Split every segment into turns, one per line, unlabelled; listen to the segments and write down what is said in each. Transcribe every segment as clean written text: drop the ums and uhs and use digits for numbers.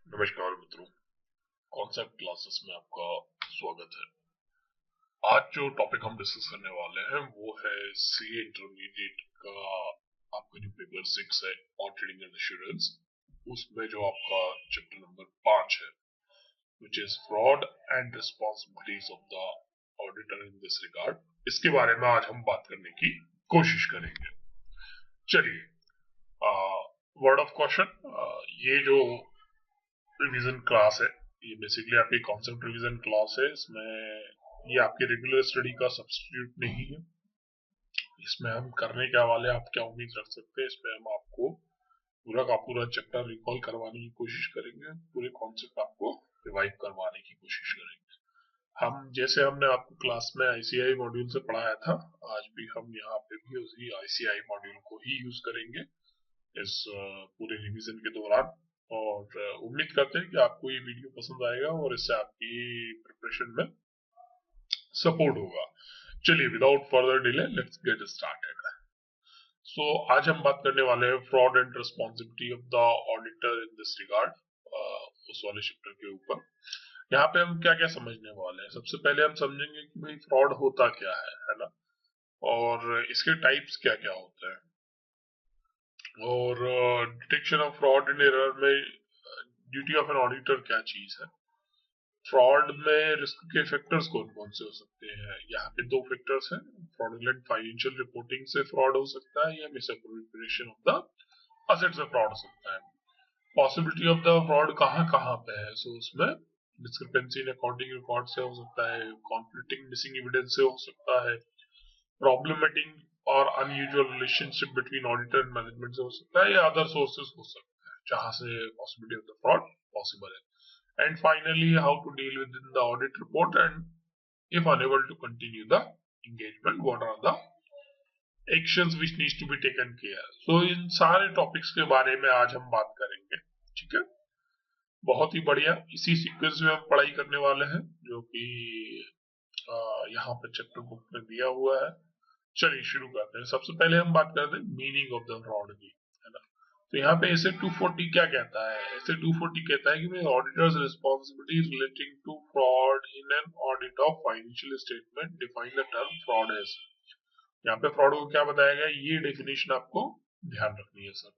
नमस्कार मित्रों, concept classes में आपका स्वागत है। आज जो टॉपिक हम डिस्कस करने वाले हैं वो है सीए इंटरमीडिएट का आपका जो पेपर 6 है ऑडिटिंग एंड एश्योरेंस, उसमें जो आपका चैप्टर नंबर 5 है which is fraud and responsibilities of the auditor in this regard. इसके बारे में आज हम बात करने की कोशिश करेंगे। चलिए, वर्ड ऑफ क्वेश्चन, ये जो रिवीजन क्लास है ये बेसिकली आपकी कॉन्सेप्ट रिवीजन क्लास है। इसमें ये आपके रेगुलर स्टडी का सब्स्टिट्यूट नहीं है। इसमें हम करने के हवाले आप क्या उम्मीद रख सकते हैं, इसमें हम आपको पूरा का पूरा चैप्टर रिकॉल करवाने की कोशिश करेंगे, पूरे कॉन्सेप्ट आपको रिवाइव करवाने की कोशिश करेंगे। हम जैसे हमने आपको क्लास में आईसीआई मॉड्यूल से पढ़ाया था, आज भी हम यहाँ पे भी उसी आईसीआई मॉड्यूल को ही यूज करेंगे इस पूरे रिवीजन के दौरान। और उम्मीद करते हैं कि आपको ये वीडियो पसंद आएगा और इससे आपकी प्रिपरेशन में सपोर्ट होगा। चलिए, without further delay let's get started. So आज हम बात करने वाले हैं fraud and responsibility of the auditor in this regard, उस वाले चैप्टर के ऊपर। यहाँ पे हम क्या क्या समझने वाले हैं। सबसे पहले हम समझेंगे कि भाई फ्रॉड होता क्या है ना, और इसके टाइप्स क्या क्या होते हैं, और detection of fraud and error में ड्यूटी ऑफ एन ऑडिटर क्या चीज है। फ्रॉड में रिस्क के फैक्टर्स कौन कौन से हो सकते हैं। यहाँ पे दो फैक्टर्स हैं, फ्रॉडुलेंट फाइनेंशियल रिपोर्टिंग से फ्रॉड हो सकता है या मिसअप्रोप्रिएशन ऑफ द असेट से फ्रॉड हो सकता है। पॉसिबिलिटी ऑफ द फ्रॉड कहाँ कहाँ पे है, सो उसमें डिस्क्रिपेंसी इन अकाउंटिंग रिकॉर्ड से हो सकता है, कॉन्फ्लिक्टिंग मिसिंग एविडेंस से हो सकता है, प्रॉब्लमेटिक और unusual relationship between auditor and management से हो सकता है, या अदर सोर्सेस हो सकता है जहां से possibility of the fraud possible है। And finally, how to deal within the audit report, and if unable to continue the engagement, what are the actions which needs to be taken care. So इन सारे topics के बारे में आज हम बात करेंगे। ठीक है, बहुत ही बढ़िया। इसी सीक्वेंस में हम पढ़ाई करने वाले हैं जो कि यहाँ पे चैप्टर बुक में दिया हुआ है। चलिए शुरू करते हैं। सबसे पहले हम बात करते हैं मीनिंग ऑफ द फ्रॉड की, है ना। तो यहाँ पे ऐसे 240 क्या कहता है, ऐसे 240 कहता है कि भाई auditors responsibility relating to fraud in an audit of financial statement define the term fraud as. यहाँ पे फ्रॉड को क्या बताया गया, ये डेफिनेशन आपको ध्यान रखनी है सर।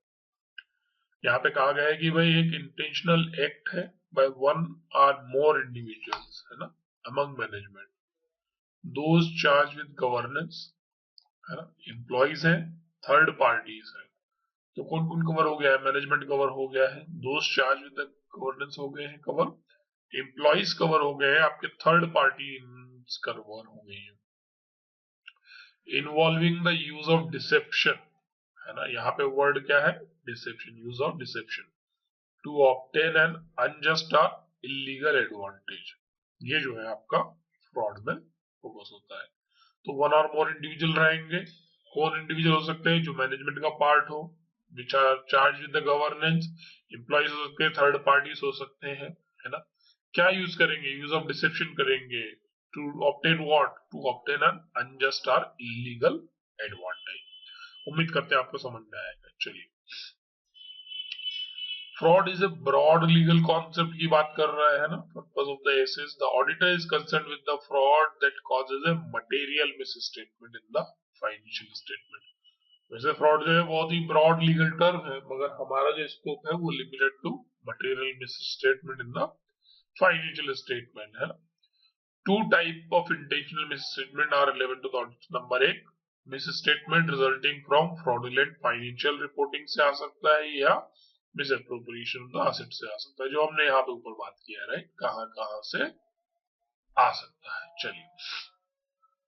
यहाँ पे कहा गया है कि भाई एक इंटेंशनल एक्ट है by one or more individuals, है ना, among management, those charge with governance, है ना, एम्प्लॉइज है, थर्ड पार्टीज है। तो कौन कौन कवर हो गया है, मैनेजमेंट कवर हो गया है, दोस्त चार्ज विद गवर्नेंस हो गए हैं कवर, एम्प्लॉइज कवर हो गए हैं, आपके थर्ड पार्टी कवर हो गई है। Involving the use of deception, है ना, यहाँ पे वर्ड क्या है, deception, use of deception to obtain an unjust और इलीगल एडवांटेज। ये जो है आपका फ्रॉड में फोकस होता है। तो वन और मोर इंडिविजुअल रहेंगे। कौन इंडिविजुअल हो सकते हैं, जो मैनेजमेंट का पार्ट हो, which are charged with the governance, employees हो सकते हैं, थर्ड पार्टीज हो सकते हैं, है ना। क्या यूज करेंगे, यूज ऑफ डिसेप्शन करेंगे to obtain what, to obtain an unjust और इलीगल एडवांटेज। उम्मीद करते हैं आपको समझ में आएगा। चलिए, fraud is a broad legal concept की बात कर रहा है ना। Purpose of the assess, the auditor is concern with the fraud that causes a material misstatement in the financial statement. वैसे फ्रॉड जो है बहुत ही ब्रॉड लीगल टर्म है, मगर हमारा जो स्कोप है वो limited to material misstatement in the financial statement है। Two type of intentional misstatement are relevant to the audit. Number एक, misstatement resulting from fraudulent financial reporting से आ सकता है, या मिसअप्रोप्रिएशन ऑफ द एसेट से आ सकता है, जो हमने यहाँ पे ऊपर बात किया है, राइट, कहां कहां से आ सकता है। चलिए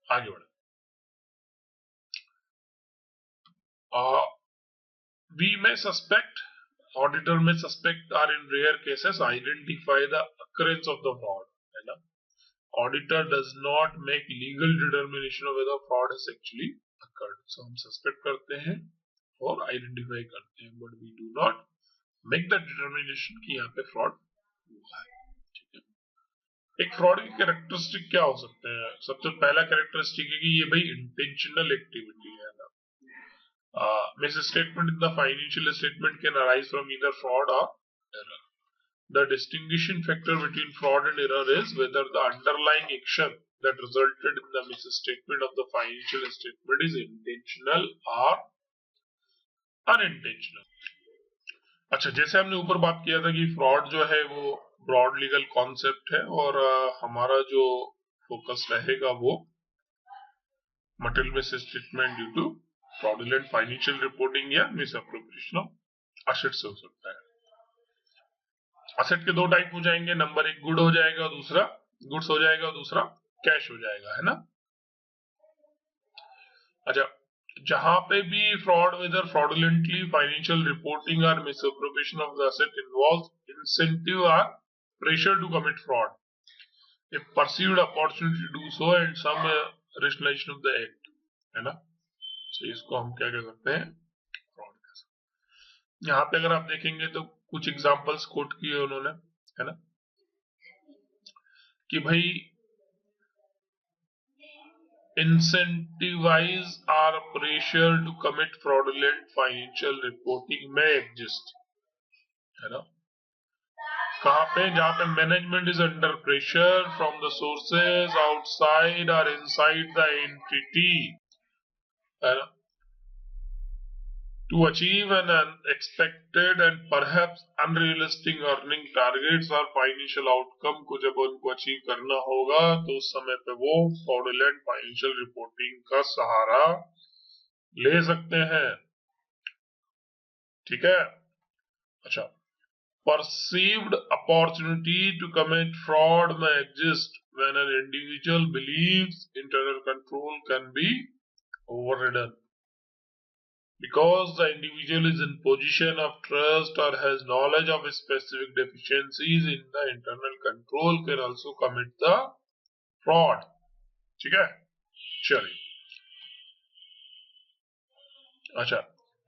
आगे बढ़े। We may suspect, auditor may suspect or in rare cases identify the occurrence of the fraud, है ना। Auditor does not make legal determination of whether fraud has actually occurred. So हम suspect करते हैं और identify करते हैं, but we do not make the determination कि यहाँ पे fraud हुआ है। ठीक है, एक फ्रॉड की कैरेक्टरिस्टिक क्या हो सकते हैं। सबसे पहला कैरेक्टरिस्टिक है कि ये भाई इंटेंशनल एक्टिविटी है ना। Misstatement in the financial statement can arise from either fraud or error. The distinguishing factor between fraud and error is whether the underlying action that resulted in the misstatement of the financial statement is intentional or unintentional. अच्छा, जैसे हमने ऊपर बात किया था कि fraud जो है वो ब्रॉड लीगल कॉन्सेप्ट है और हमारा जो फोकस रहेगा वो material misstatement due to fraudulent financial reporting या मिसअप्रोप्रिएशन ऑफ एसेट से हो सकता है। एसेट के दो टाइप हो जाएंगे, नंबर एक गुड हो जाएगा, दूसरा गुड्स हो जाएगा, दूसरा कैश हो जाएगा, है ना। अच्छा, जहां पे भी fraud whether fraudulently financial reporting और misappropriation of the asset involves incentive और pressure to commit fraud, a perceived opportunity to do so and some rationalisation of the act, है ना। तो इसको हम क्या कह सकते हैं, फ्रॉड कह सकते हैं। यहाँ पे अगर आप देखेंगे तो कुछ एग्जांपल्स कोट किए उन्होंने, है ना, कि भाई incentivize or pressure to commit fraudulent financial reporting may exist, है ना। कहाँ पे, जहाँ पे management is under pressure from the sources outside और इनसाइड द एंटिटी, है ना, to achieve an unexpected and perhaps unrealistic earning targets और financial outcome को जब उनको अचीव करना होगा तो उस समय पे वो fraudulent financial reporting का सहारा ले सकते हैं, ठीक है। अच्छा, perceived opportunity to commit fraud may exist when an individual believes internal control can be overridden. Because the individual is in position of trust or has knowledge of specific deficiencies in the internal control can also commit the fraud, ठीक है। चलिए, अच्छा,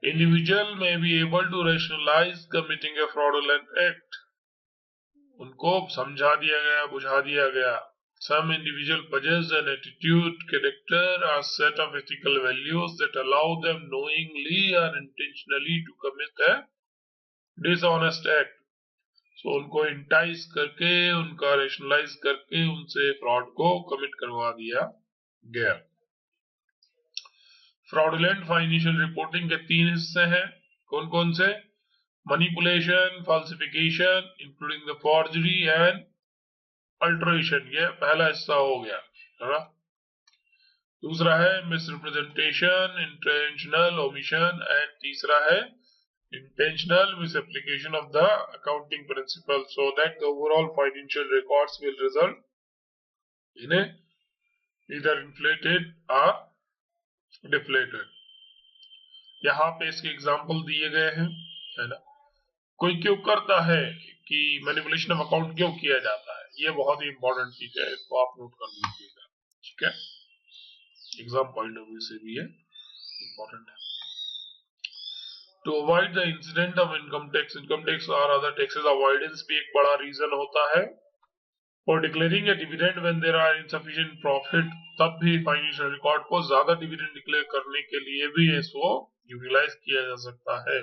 individual may be able to rationalize committing a fraudulent act, उनको समझा दिया गया, बुझा दिया गया। Some individual possess an attitude, character, or set of ethical values that allow them knowingly or intentionally to commit a dishonest act. So उनको entice करके, उनका रेशनलाइज करके उनसे फ्रॉड को कमिट करवा दिया गया। फ्रॉडुलेंट फाइनेंशियल रिपोर्टिंग के तीन हिस्से हैं, कौन कौन से? Manipulation, falsification including the forgery and alteration, ये पहला हिस्सा हो गया, है ना। दूसरा है मिसरिप्रेजेंटेशन, इंटेंशनल ओमिशन एंड तीसरा है intentional misapplication of the accounting principle so that the overall financial records will result in a either inflated or deflated. यहाँ पे इसके एग्जाम्पल दिए गए हैं, है ना। कोई क्यों करता है कि मैनिपुलेशन ऑफ अकाउंट क्यों किया जाता है, ये बहुत ही इंपॉर्टेंट चीज है, इसको आप नोट कर लीजिएगा, ठीक है। एग्जाम पॉइंट ऑफ व्यू से भी ये इंपॉर्टेंट है। To avoid the incident of income tax or other taxes avoidance भी एक बड़ा रीजन होता है। For declaring a dividend when there are insufficient profit, तब भी फाइनेंशियल रिकॉर्ड को ज्यादा डिविडेंड डिक्लेयर करने के लिए भी इसको यूटिलाइज किया जा सकता है।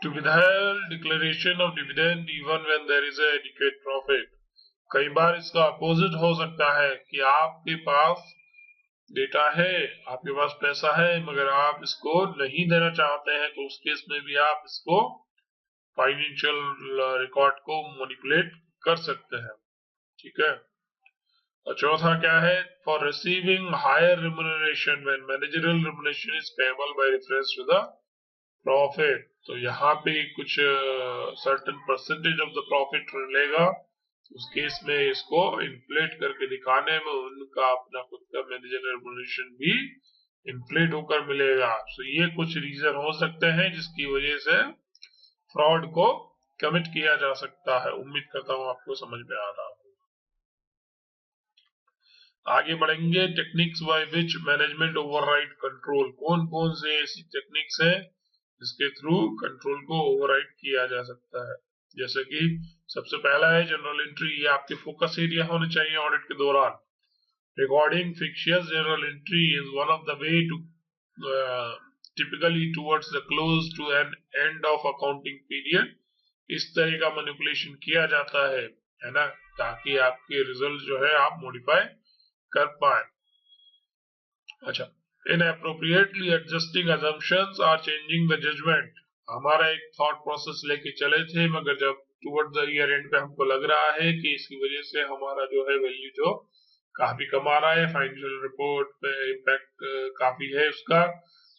To withhold declaration of dividend even when there is a adequate profit, कई बार इसका अपोजिट हो सकता है कि आपके पास डेटा है, आपके पास पैसा है, मगर आप इसको नहीं देना चाहते हैं, तो उस केस में भी आप इसको फाइनेंशियल रिकॉर्ड को मैनिपुलेट कर सकते हैं, ठीक है। और चौथा क्या है? For receiving higher remuneration when managerial remuneration is payable by reference to the profit, तो यहाँ पे कुछ certain percentage of the profit मिलेगा, उस केस में इसको इन्फ्लेट करके दिखाने में उनका अपना खुद का मैनेजर रेम्यूनरेशन भी इन्फ्लेट होकर मिलेगा। तो ये कुछ रीजन हो सकते हैं जिसकी वजह से फ्रॉड को कमिट किया जा सकता है। उम्मीद करता हूँ आपको समझ में आ रहा होगा। आगे बढ़ेंगे, techniques by which management override control, कौन कौन से ऐसी टेक्निक्स है जिसके थ्रू कंट्रोल को ओवरराइड किया जा सकता है। जैसे कि सबसे पहला है जनरल एंट्री, ये आपके फोकस एरिया होने चाहिए ऑडिट के दौरान। Recording fictitious journal entry is one of the way to typically towards the close to an end of accounting period इस तरह का मैनिपुलेशन किया जाता है ना, ताकि आपके रिजल्ट जो है आप मॉडिफाई कर पाए। अच्छा, inappropriately adjusting assumptions or changing the judgment। हमारा एक थॉट प्रोसेस लेके चले थे, मगर जब टुवर्ड द ईयर एंड पे हमको लग रहा है कि इसकी वजह से हमारा जो है वैल्यू जो काफी कम आ रहा है, फाइनेंशियल रिपोर्ट पे इम्पैक्ट काफी है उसका,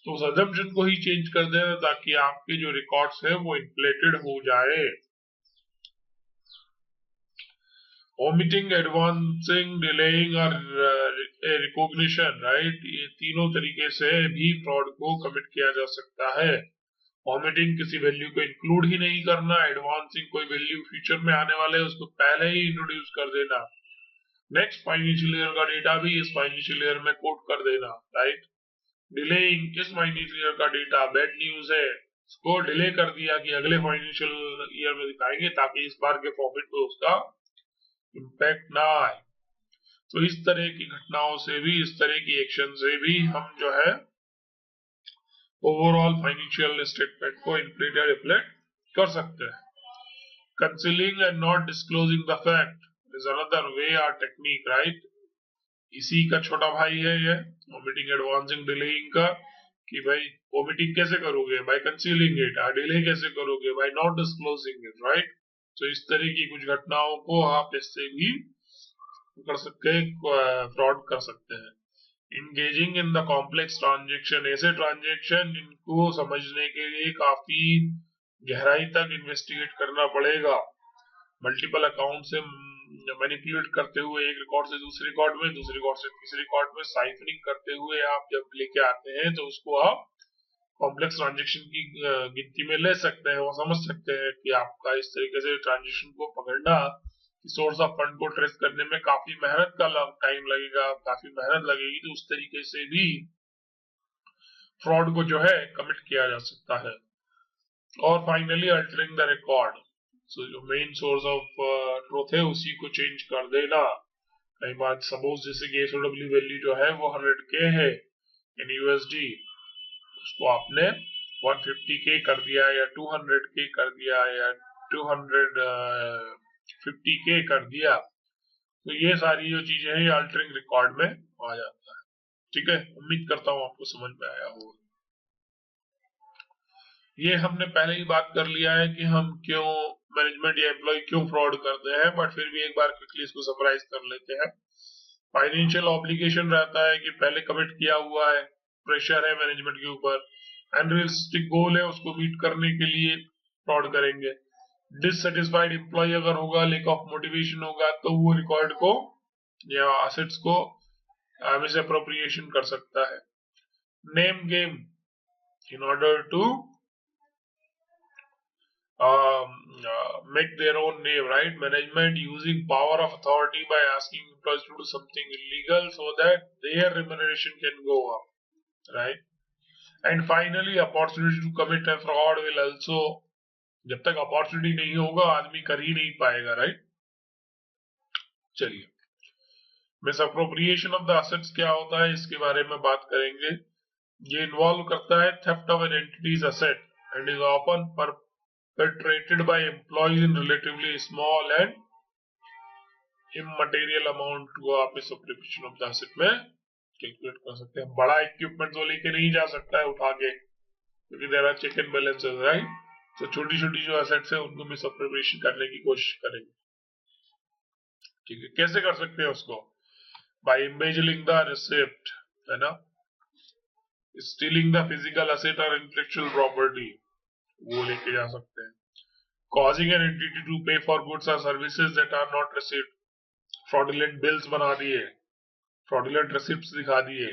तो उस assumption को ही चेंज कर देना ताकि आपके जो रिकॉर्ड्स है वो इन्फ्लेटेड हो जाए। omitting, advancing, delaying और recognition, राइट, ये तीनों तरीके से भी फ्रॉड को कमिट किया जा सकता है। omitting किसी वैल्यू को इंक्लूड ही नहीं करना, advancing कोई वैल्यू फ्यूचर में आने वाले है उसको पहले ही इंट्रोड्यूस कर देना, नेक्स्ट फाइनेंशियल ईयर का डेटा भी इस फाइनेंशियल ईयर में कोट कर देना, राइट। डिलेइंग, इस फाइनेंशियल ईयर का डेटा बैड न्यूज है, उसको डिले कर दिया कि अगले फाइनेंशियल ईयर में दिखाएंगे ताकि इस बार के प्रॉफिट पे उसका इम्पैक्ट ना आए। तो इस तरह की घटनाओं से भी, इस तरह की एक्शन से भी हम जो है ओवरऑल फाइनेंशियल स्टेटमेंट को इन्फ्लेट या रिफ्लेक्ट कर सकते हैं। Concealing and not disclosing the fact is another way और टेक्निक, राइट। इसी का छोटा भाई है ये ओमिटिंग, एडवांसिंग, डिलेइंग का, कि भाई ओमिटिंग कैसे करोगे, बाय कंसीलिंग इट, और डिले कैसे करोगे, by not disclosing it, right. तो इस तरह की कुछ घटनाओं को आप इससे भी कर सकते हैं, फ्रॉड कर सकते हैं। Engaging in the complex transaction, ऐसे ट्रांजेक्शन जिनको समझने के लिए काफी गहराई तक इन्वेस्टिगेट करना पड़ेगा। मल्टीपल अकाउंट से मैनिपुलेट करते हुए एक रिकॉर्ड से दूसरे रिकॉर्ड में, दूसरे रिकॉर्ड से तीसरे रिकॉर्ड में साइफरिंग करते हुए आप जब लेके आते हैं तो उसको आप कॉम्प्लेक्स ट्रांजेक्शन की गिनती में ले सकते हैं। वो समझ सकते हैं कि आपका इस तरीके से ट्रांजेक्शन को पकड़ना, सोर्स ऑफ फंड को ट्रेस करने में काफी मेहनत का टाइम लगेगा, काफी मेहनत लगेगी, तो उस तरीके से भी फ्रॉड को जो है कमिट किया जा सकता है। और फाइनली अल्टरिंग द रिकॉर्ड, सो जो मेन सोर्स ऑफ ट्रूथ है उसी को चेंज कर देना। कई बार सपोज जैसे कि एसओडब्ल्यू वैल्यू जो है वो 100K है इन यूएसडी, उसको आपने 150K कर दिया या 200K कर दिया या 250K कर दिया, तो ये सारी जो चीजें हैं ये अल्टरिंग रिकॉर्ड में आ जाता है। ठीक है, उम्मीद करता हूँ आपको समझ में आया होगा। ये हमने पहले ही बात कर लिया है कि हम क्यों मैनेजमेंट या एम्प्लॉय क्यों फ्रॉड करते हैं, बट फिर भी एक बार क्विकली इसको समराइज कर लेते हैं। फाइनेंशियल ऑब्लिगेशन रहता है कि पहले कमिट किया हुआ है, प्रेशर है मैनेजमेंट के ऊपर, अनरियलिस्टिक गोल है, उसको मीट करने के लिए फ्रॉड करेंगे। डिससेटिस्फाइड एम्प्लॉय अगर होगा, लैक ऑफ मोटिवेशन होगा, तो वो रिकॉर्ड को या एसेट्स को मिस अप्रोप्रिएशन कर सकता है। Name game, in order to make their own name, right? Management using power of authority by asking employees to do something illegal so that their remuneration can go up, right? And finally, opportunity to commit a fraud will also, जब तक opportunity नहीं होगा आदमी कर ही नहीं पाएगा, right. चलिए, misappropriation of the assets क्या होता है इसके बारे में बात करेंगे। ये इन्वॉल्व करता है theft of an entities asset and is often perpetrated by employees in relatively small and immaterial amount को आप misappropriation of the asset में कैलकुलेट कर सकते हैं। बड़ा इक्विपमेंट तो लेके नहीं जा सकता है उठा के, क्योंकि there are check and balances, right. तो छोटी छोटी जो एसेट्स है उनको मिसअप्रोप्रिएशन करने की कोशिश करेंगे। ठीक है, कैसे कर सकते हैं उसको? बाय embezzling the receipt, है ना, stealing the physical asset or intellectual property, वो लेके जा सकते हैं। causing an entity to pay for goods or services that are not received, fraudulent bills बना दिए, fraudulent receipts दिखा दिए।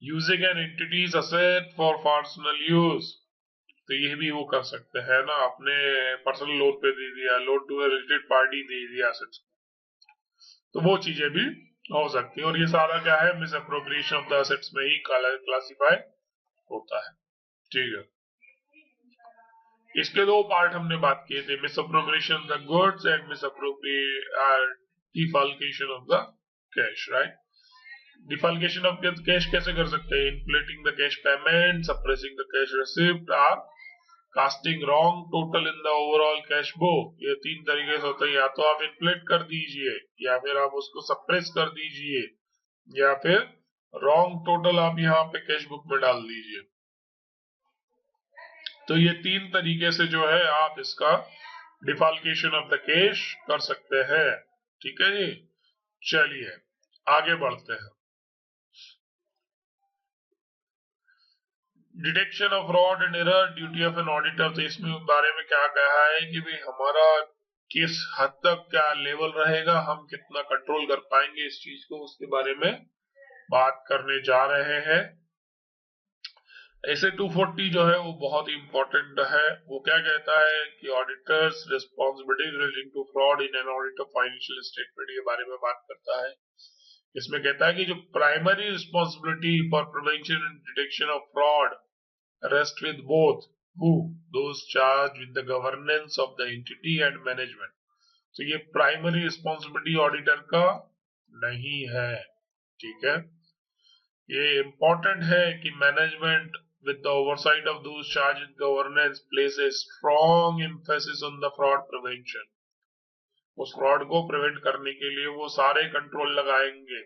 using an entity's asset for personal use, तो ये भी वो कर सकते हैं ना, अपने पर्सनल लोन पे दे दिया, लोन टू रिलेटेड पार्टी दे दिया assets, तो वो चीजें भी हो सकती है। और ये सारा क्या है, मिसअप्रोप्रिएशन ऑफ द एसेट्स में ही क्लासिफाई होता है। ठीक है, इसके दो पार्ट हमने बात किए थे, misappropriation of the goods and defalcation of the cash, right. Defalcation of cash कैसे कर सकते हैं? Inflating the cash payment, suppressing the cash receipt, और casting wrong total in the overall cash book, ये 3 तरीके से होता है, या तो आप इन्फ्लेट कर दीजिए, या फिर आप उसको सप्रेस कर दीजिए, या फिर रॉन्ग टोटल आप यहाँ पे कैश बुक में डाल दीजिए। तो ये 3 तरीके से जो है आप इसका डिफाल्केशन ऑफ द कैश कर सकते हैं। ठीक है जी, चलिए आगे बढ़ते हैं। Detection of fraud and error duty of an auditor, तो इसमें बारे में क्या कहा है कि भाई हमारा किस हद तक क्या लेवल रहेगा, हम कितना कंट्रोल कर पाएंगे इस चीज को, उसके बारे में बात करने जा रहे हैं। ऐसे 240 जो है वो बहुत ही इंपॉर्टेंट है। वो क्या कहता है कि auditors responsibility relating to fraud in an audit of financial statement, ये बारे में बात करता है। इसमें कहता है कि जो primary responsibility for prevention and detection of fraud rest with both who those charged with the governance of the entity and management, तो ये प्राइमरी रिस्पॉन्सिबिलिटी ऑडिटर का नहीं है। ठीक है, ये इंपॉर्टेंट है कि management with the oversight of those charged with governance place a strong emphasis on the fraud prevention, उस फ्रॉड को प्रिवेंट करने के लिए वो सारे कंट्रोल लगाएंगे,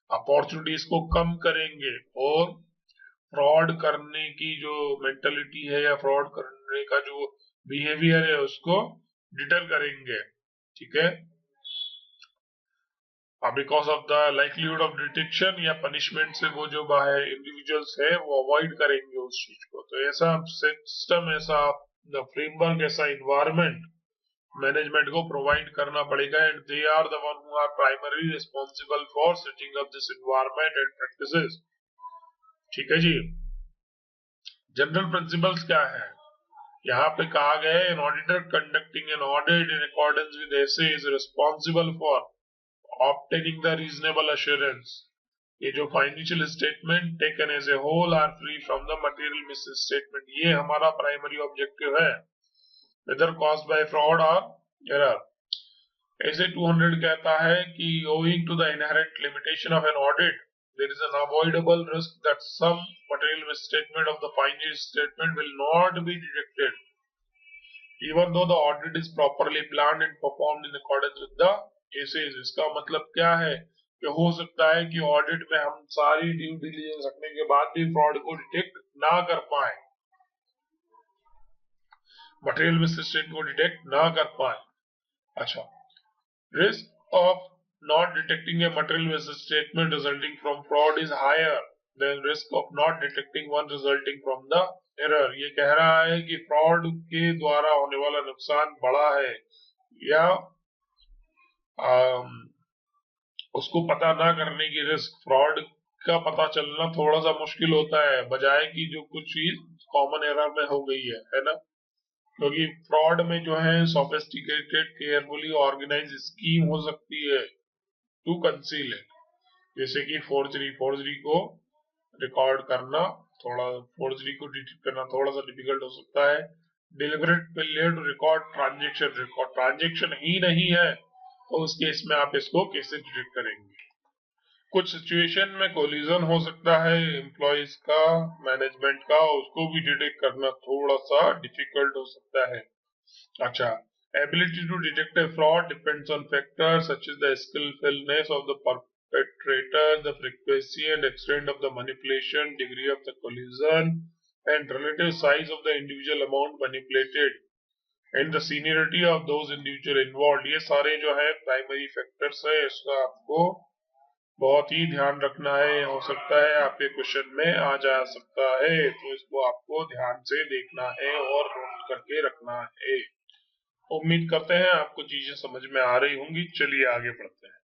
अपॉर्चुनिटीज को कम करेंगे, और फ्रॉड करने की जो मेंटलिटी है या फ्रॉड करने का जो बिहेवियर है उसको डिटर करेंगे। ठीक है, because of the livelihood of detection या पनिशमेंट से वो जो बाहर इंडिविजुअल्स है वो अवॉइड करेंगे उस चीज को। तो ऐसा सिस्टम, ऐसा फ्रेमवर्क, ऐसा इन्वायरमेंट मैनेजमेंट को प्रोवाइड करना पड़ेगा, and they are the one who are primary responsible for setting up this environment and practices. ठीक है जी, जनरल प्रिंसिपल्स क्या है यहाँ पे कहा गया है, an auditor conducting an audit in accordance with SA is responsible for obtaining the reasonable assurance, ये जो financial statement taken as a whole are free from the material misstatement, ये हमारा प्राइमरी ऑब्जेक्टिव है, whether caused by fraud और error. ऐसे 200 कहता है कि owing to the inherent limitation of an audit, there is an unavoidable risk that some material misstatement of the financial statement will not be detected, even though the audit is properly planned and performed in accordance with the ACs। इसका मतलब क्या है कि हो सकता है कि audit में हम सारी ड्यू डिलिजेंस रखने के बाद भी फ्रॉड को डिटेक्ट ना कर पाए, मटेरियल मिसस्टेटमेंट को डिटेक्ट ना कर पाए। अच्छा, risk of not detecting a material misstatement resulting from fraud is higher than risk of not detecting one resulting from the error। ये कह रहा है कि फ्रॉड के द्वारा होने वाला नुकसान बड़ा है, या उसको पता ना करने की रिस्क, फ्रॉड का पता चलना थोड़ा सा मुश्किल होता है, बजाय कि जो कुछ चीज कॉमन एरर में हो गई है ना। क्योंकि फ्रॉड में जो है सोफिस्टिकेटेड केयरफुली ऑर्गेनाइज स्कीम हो सकती है टू कंसील इट, जैसे कि फोर्जरी को रिकॉर्ड करना, फोर्जरी को डिटेक्ट करना थोड़ा सा डिफिकल्ट हो सकता है। Deliberate failure to record transaction ही नहीं है, तो उस केस में आप इसको कैसे डिटेक्ट करेंगे। कुछ सिचुएशन में कोलिजन हो सकता है एम्प्लॉइज का मैनेजमेंट का, उसको भी डिटेक्ट करना थोड़ा सा डिफिकल्ट हो सकता है। अच्छा, ability to detect a fraud depends on factors such as the skillfulness of the perpetrator, the frequency and extent of the manipulation, degree of the collision, and relative size of the individual amount manipulated, and the seniority of those individual involved। ये सारे जो है primary factors है, इसका आपको बहुत ही ध्यान रखना है। हो सकता है आपके क्वेश्चन में आ जा सकता है, तो इसको आपको ध्यान से देखना है और नोट करके रखना है। उम्मीद करते हैं आपको चीजें समझ में आ रही होंगी। चलिए आगे बढ़ते हैं।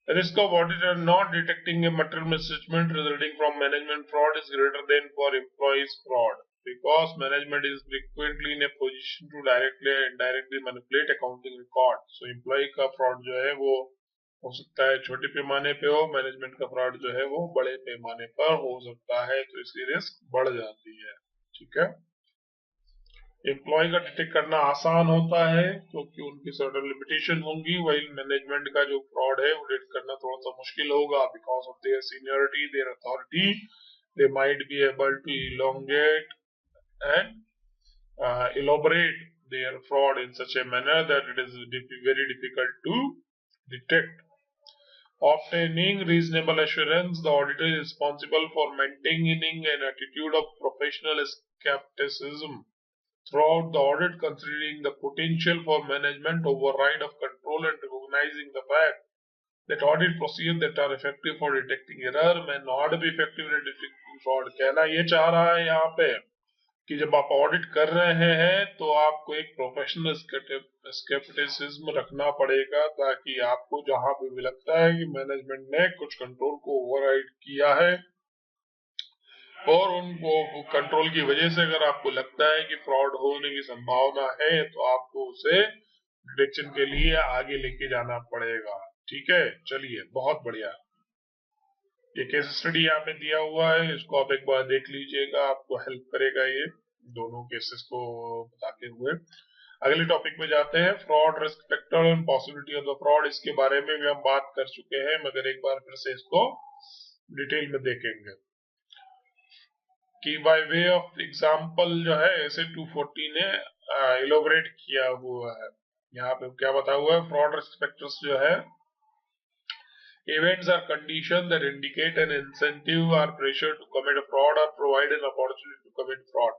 Risk of auditor not detecting a material misstatement resulting from management fraud is greater than for employees fraud, because management is frequently in a position to directly and indirectly manipulate accounting record. So employ का fraud जो है वो हो सकता है छोटे पैमाने पे हो, मैनेजमेंट का फ्रॉड जो है वो बड़े पैमाने पर हो सकता है, तो इसकी रिस्क बढ़ जाती है। ठीक है, एम्प्लॉय का डिटेक्ट करना आसान होता है क्योंकि उनकी सर्टेन लिमिटेशन होंगी, वही मैनेजमेंट का जो फ्रॉड है वो डिटेक्ट करना थोड़ा सा मुश्किल होगा, because of their seniority, their authority, they might be able to elongate and elaborate their fraud in such a manner that it is very difficult to detect. Obtaining reasonable assurance, the auditor is responsible for maintaining an attitude of professional skepticism throughout the audit, considering the potential for management override of control and recognizing the fact that audit procedures that are effective for detecting error may not be effective in detecting fraud. कहना ये चाह रहा है यहाँ पे कि जब आप ऑडिट कर रहे हैं तो आपको एक प्रोफेशनल स्केप्टिसिज्म रखना पड़ेगा, ताकि आपको जहां भी लगता है कि मैनेजमेंट ने कुछ कंट्रोल को ओवरराइड किया है और उनको कंट्रोल की वजह से अगर आपको लगता है कि फ्रॉड होने की संभावना है, तो आपको उसे डिटेक्शन के लिए आगे लेके जाना पड़ेगा। ठीक है, चलिए, बहुत बढ़िया। ये केस स्टडी यहाँ पे दिया हुआ है, इसको आप एक बार देख लीजिएगा, आपको हेल्प करेगा ये दोनों केसेस को बताते हुए। अगले टॉपिक में जाते हैं, fraud risk factor and possibility of the fraud. इसके बारे में भी हम बात कर चुके हैं, मगर एक बार फिर से इसको डिटेल में देखेंगे कि बाय वे ऑफ एग्जांपल जो है ऐसे 240 ने इलोबरेट किया हुआ है। यहाँ पे क्या बताया हुआ है, फ्रॉड रिस्क फैक्टर्स जो है, events are conditions that indicate an incentive or pressure to commit a fraud or provide an opportunity to commit fraud।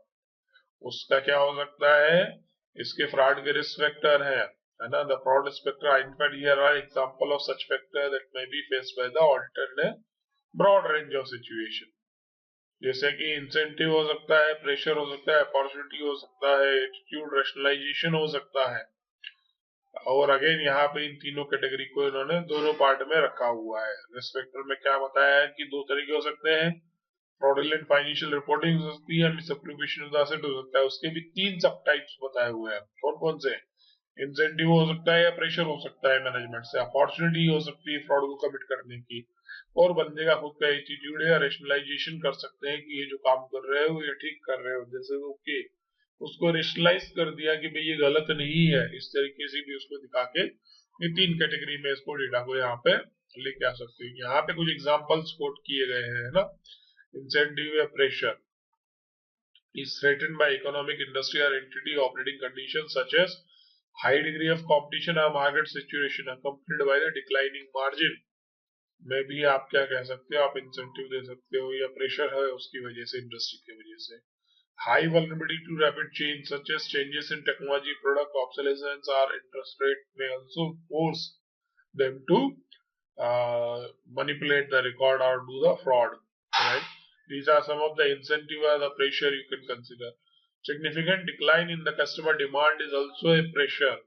उसका क्या हो सकता है, इसके फ्रॉड के रिस्क फैक्टर है ना। The fraud risk factor identified here are example of such factor that may be faced by the auditor in broad range of situation. जैसे कि इंसेंटिव हो सकता है, प्रेशर हो सकता है, अपॉर्चुनिटी हो सकता है, एटीट्यूड, रैशनलाइजेशन हो सकता है। और अगेन यहाँ पे इन तीनों कैटेगरी को इन्होंने दोनों पार्ट में रखा हुआ है। रिस्क फैक्टर में क्या बताया है कि दो तरीके हो सकते हैं, फ्रॉडुलेंट फाइनेंशियल रिपोर्टिंग हो सकती है, मिसएप्रोप्रिएशन ऑफ द एसेट हो सकता है। उसके भी 3 सब टाइप्स बताए हुए हैं। कौन कौन से, इंसेंटिव हो सकता है या प्रेशर हो सकता है मैनेजमेंट से, अपॉर्चुनिटी हो सकती है फ्रॉड को कमिट करने की, और बंदे का खुद का एटीट्यूड या रेशनलाइजेशन कर सकते हैं कि ये जो काम कर रहे हो ये ठीक कर रहे हो, जैसे ओके उसको रेशनलाइज कर दिया कि भाई ये गलत नहीं है, इस तरीके से भी उसको दिखा के ये 3 कैटेगरी में इसको डेटा को यहाँ पे लेके आ सकते हैं। यहाँ पे कुछ एग्जांपल्स कोट किए गए हैं ना। इंसेंटिव या pressure is threatened by economic, industry or entity operating conditions such as high degree of competition or market saturation accompanied by the declining margin। में भी आप क्या कह सकते हो, आप इंसेंटिव दे सकते हो, या प्रेशर है उसकी वजह से, इंडस्ट्री की वजह से। High vulnerability to rapid change such as changes in technology, product obsolescence or interest rate may also force them to manipulate the record or do the fraud, right? These are some of the incentive or the pressure you can consider. Significant decline in the customer demand is also a pressure,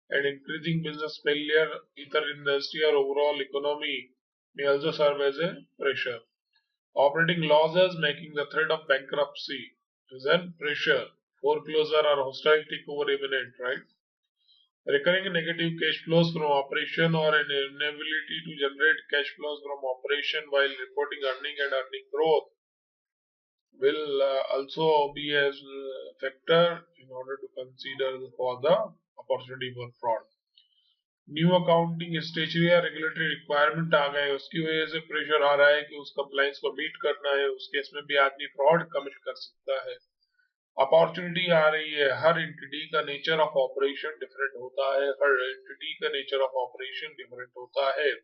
and increasing business failure either in the industry or overall economy may also serve as a pressure. Operating losses making the threat of bankruptcy is a pressure. Foreclosure or hostile takeover imminent, right? Recurring negative cash flows from operation or an inability to generate cash flows from operation while reporting earning and earning growth will also be a factor in order to consider for the opportunity for fraud. New accounting statutory या regulatory requirement आ गए, उसकी वजह से pressure आ रहा है कि उस compliance को मीट करना है, उस केस में भी आदमी फ्रॉड कमिट कर सकता है। अपॉर्चुनिटी आ रही है, हर एंटिटी का नेचर ऑफ ऑपरेशन डिफरेंट होता है, हर एंटिटी का नेचर ऑफ ऑपरेशन डिफरेंट होता है,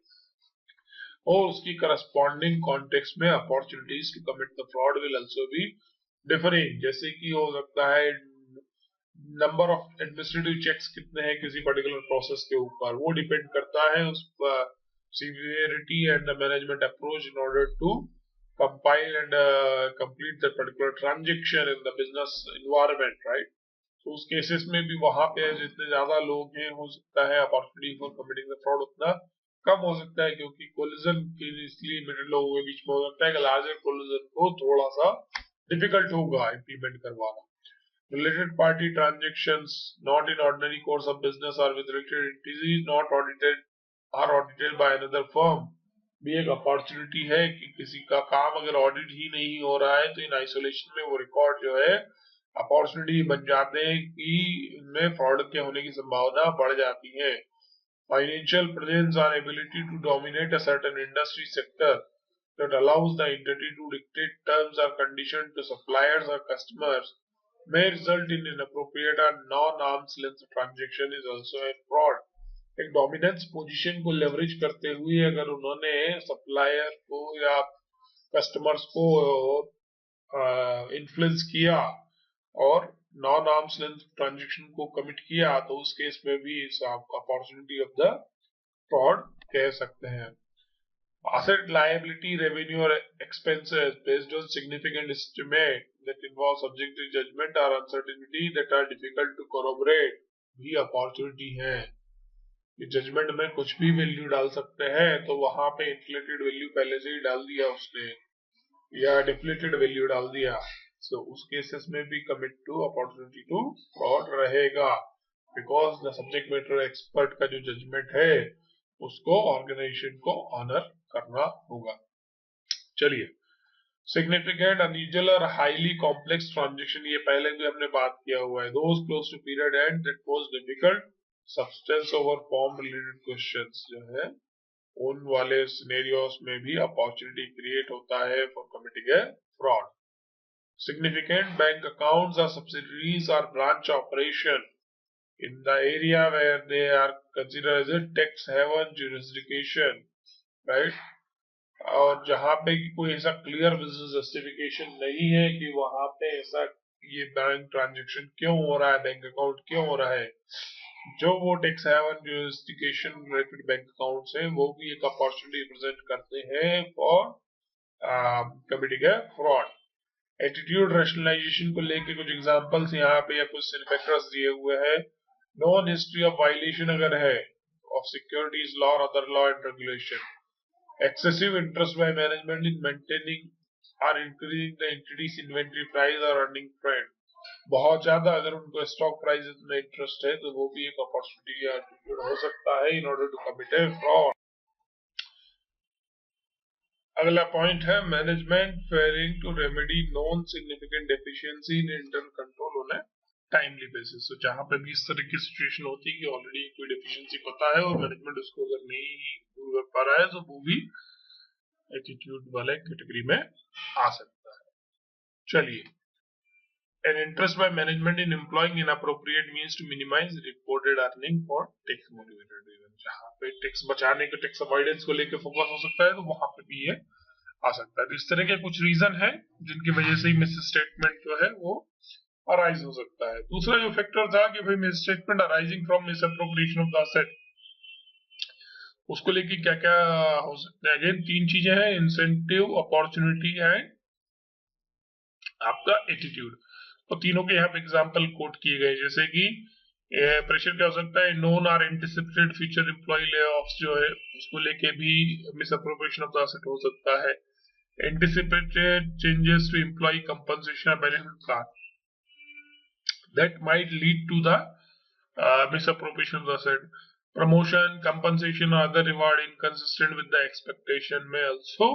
और उसकी करस्पॉन्डिंग कॉन्टेक्स्ट में opportunities to commit the fraud will also be differing. जैसे कि हो सकता है नंबर ऑफ एडमिनिस्ट्रेटिव चेक्स कितने हैं किसी पर्टिकुलर प्रोसेस के ऊपर, वो डिपेंड करता है उस severity and the management approach in order to compile and complete that particular transaction in the business environment, right? तो उस केसेस में भी वहां पे जितने ज्यादा लोग हैं, हो सकता है opportunity for committing the fraud उतना कम हो सकता है, क्योंकि कोलिजन के इसलिए लिमिटेड लोगों के बीच में हो सकता है कि लार्जर कोलिजन को थोड़ा सा डिफिकल्ट होगा इम्प्लीमेंट करवाना। Related party transactions not in ordinary course of business or with related entities not audited are audited by another firm भी एक अपॉर्चुनिटी है कि किसी का काम अगर ऑडिट ही नहीं हो रहा है तो इन आइसोलेशन में वो रिकॉर्ड जो है अपॉर्चुनिटी बन जाते हैं कि इनमें फ्रॉड के होने की संभावना बढ़ जाती है। फाइनेंशियल प्रेजेंस और ability to dominate a certain industry sector that allows the entity to dictate terms or conditions to suppliers or customers may result in inappropriate and non-arm's length transaction is also a fraud. एक dominance position को leverage करते हुए अगर उन्होंने supplier को या customers को influence किया और नॉन आर्म्स लेंथ ट्रांजैक्शन को कमिट किया, तो उस केस में भी अपॉर्चुनिटी ऑफ द फ्रॉड कह सकते हैं. Asset liability revenue or expenses based on significant estimate that involve subjective judgment or uncertainty that are difficult to corroborate भी अपॉर्चुनिटी है. कि जजमेंट में कुछ भी वैल्यू डाल सकते हैं, तो वहां पे इन्फ्लेटेड वैल्यू पहले से ही डाल दिया उसने या डिफ्लेटेड वैल्यू डाल दिया, so उस केसेस में भी commit to opportunity to fraud रहेगा, because the subject matter expert का जो जजमेंट है उसको ऑर्गेनाइजेशन को ऑनर करना होगा. चलिए, सिग्निफिकेंट अनयूजुअल और हाईली कॉम्प्लेक्स ट्रांजैक्शन, ये पहले भी हमने बात किया हुआ है. Those close to period end that was difficult substance over form related questions जो है, उन वाले सिनेरियोस में भी अपॉर्चुनिटी क्रिएट होता है for committing a fraud. Significant bank accounts और सब्सिडरीज और branch operation in the area where they are considered as a tax haven jurisdiction, right? और जहां पे कोई ऐसा क्लियर बिजनेस जस्टिफिकेशन नहीं है कि वहां पे ऐसा ये बैंक ट्रांजैक्शन क्यों हो रहा है, बैंक अकाउंट क्यों हो रहा है, जो वो tax haven jurisdiction related bank accounts हैं वो भी एक अपॉर्चुनिटी प्रेजेंट करते हैं for committing a fraud. Attitude rationalisation को लेके कुछ एग्जांपल्स यहाँ पे या कुछ फैक्टर्स दिए हुए हैं. नॉन हिस्ट्री ऑफ वायलेशन अगर है ऑफ सिक्योरिटीज लॉ और other law and regulation. Excessive interest by management in maintaining और increasing the entity's inventory price और अर्निंग ट्रेंड. बहुत ज्यादा अगर उनको स्टॉक प्राइसेस में इंटरेस्ट है तो वो भी एक अपॉर्चुनिटी या एटीट्यूड हो सकता है in order to commit a fraud. अगला पॉइंट है management failing to remedy non significant deficiency in internal control on a timely basis. तो जहां पे भी इस तरह की सिचुएशन होती है कि ऑलरेडी कोई डेफिशिएंसी पता है और मैनेजमेंट उसको अगर नहीं दूर कर पा रहा है, तो वो भी एटीट्यूड वाले कैटेगरी में आ सकता है. चलिए, an interest by management in employing inappropriate means to minimize reported earning for tax motivated reason. जहां पे टैक्स बचाने के टैक्स अवॉइडेंस को लेकर फोकस हो सकता है, तो वहां पे भी ये आ सकता है. तो इस तरह के कुछ रीजन है जिनकी वजह से मिस स्टेटमेंट जो है वो अराइज हो सकता है. दूसरा जो फैक्टर था कि भाई miss statement arising from miss appropriation of the asset, उसको लेके क्या क्या हो सकता है. अगेन तीन चीजें हैं, इंसेंटिव, अपॉर्चुनिटी एंड आपका एटीट्यूड. तो तीनों के यहाँ पे एग्जांपल कोट किए गए, जैसे कि प्रेशर क्या हो सकता है, नोन और anticipated future employee layoffs जो है उसको लेके भी misappropriation of the asset हो सकता है. Anticipated changes to employee compensation benefit plan that might lead to the misappropriation of the asset. Promotion, compensation, or other reward inconsistent with the expectation may also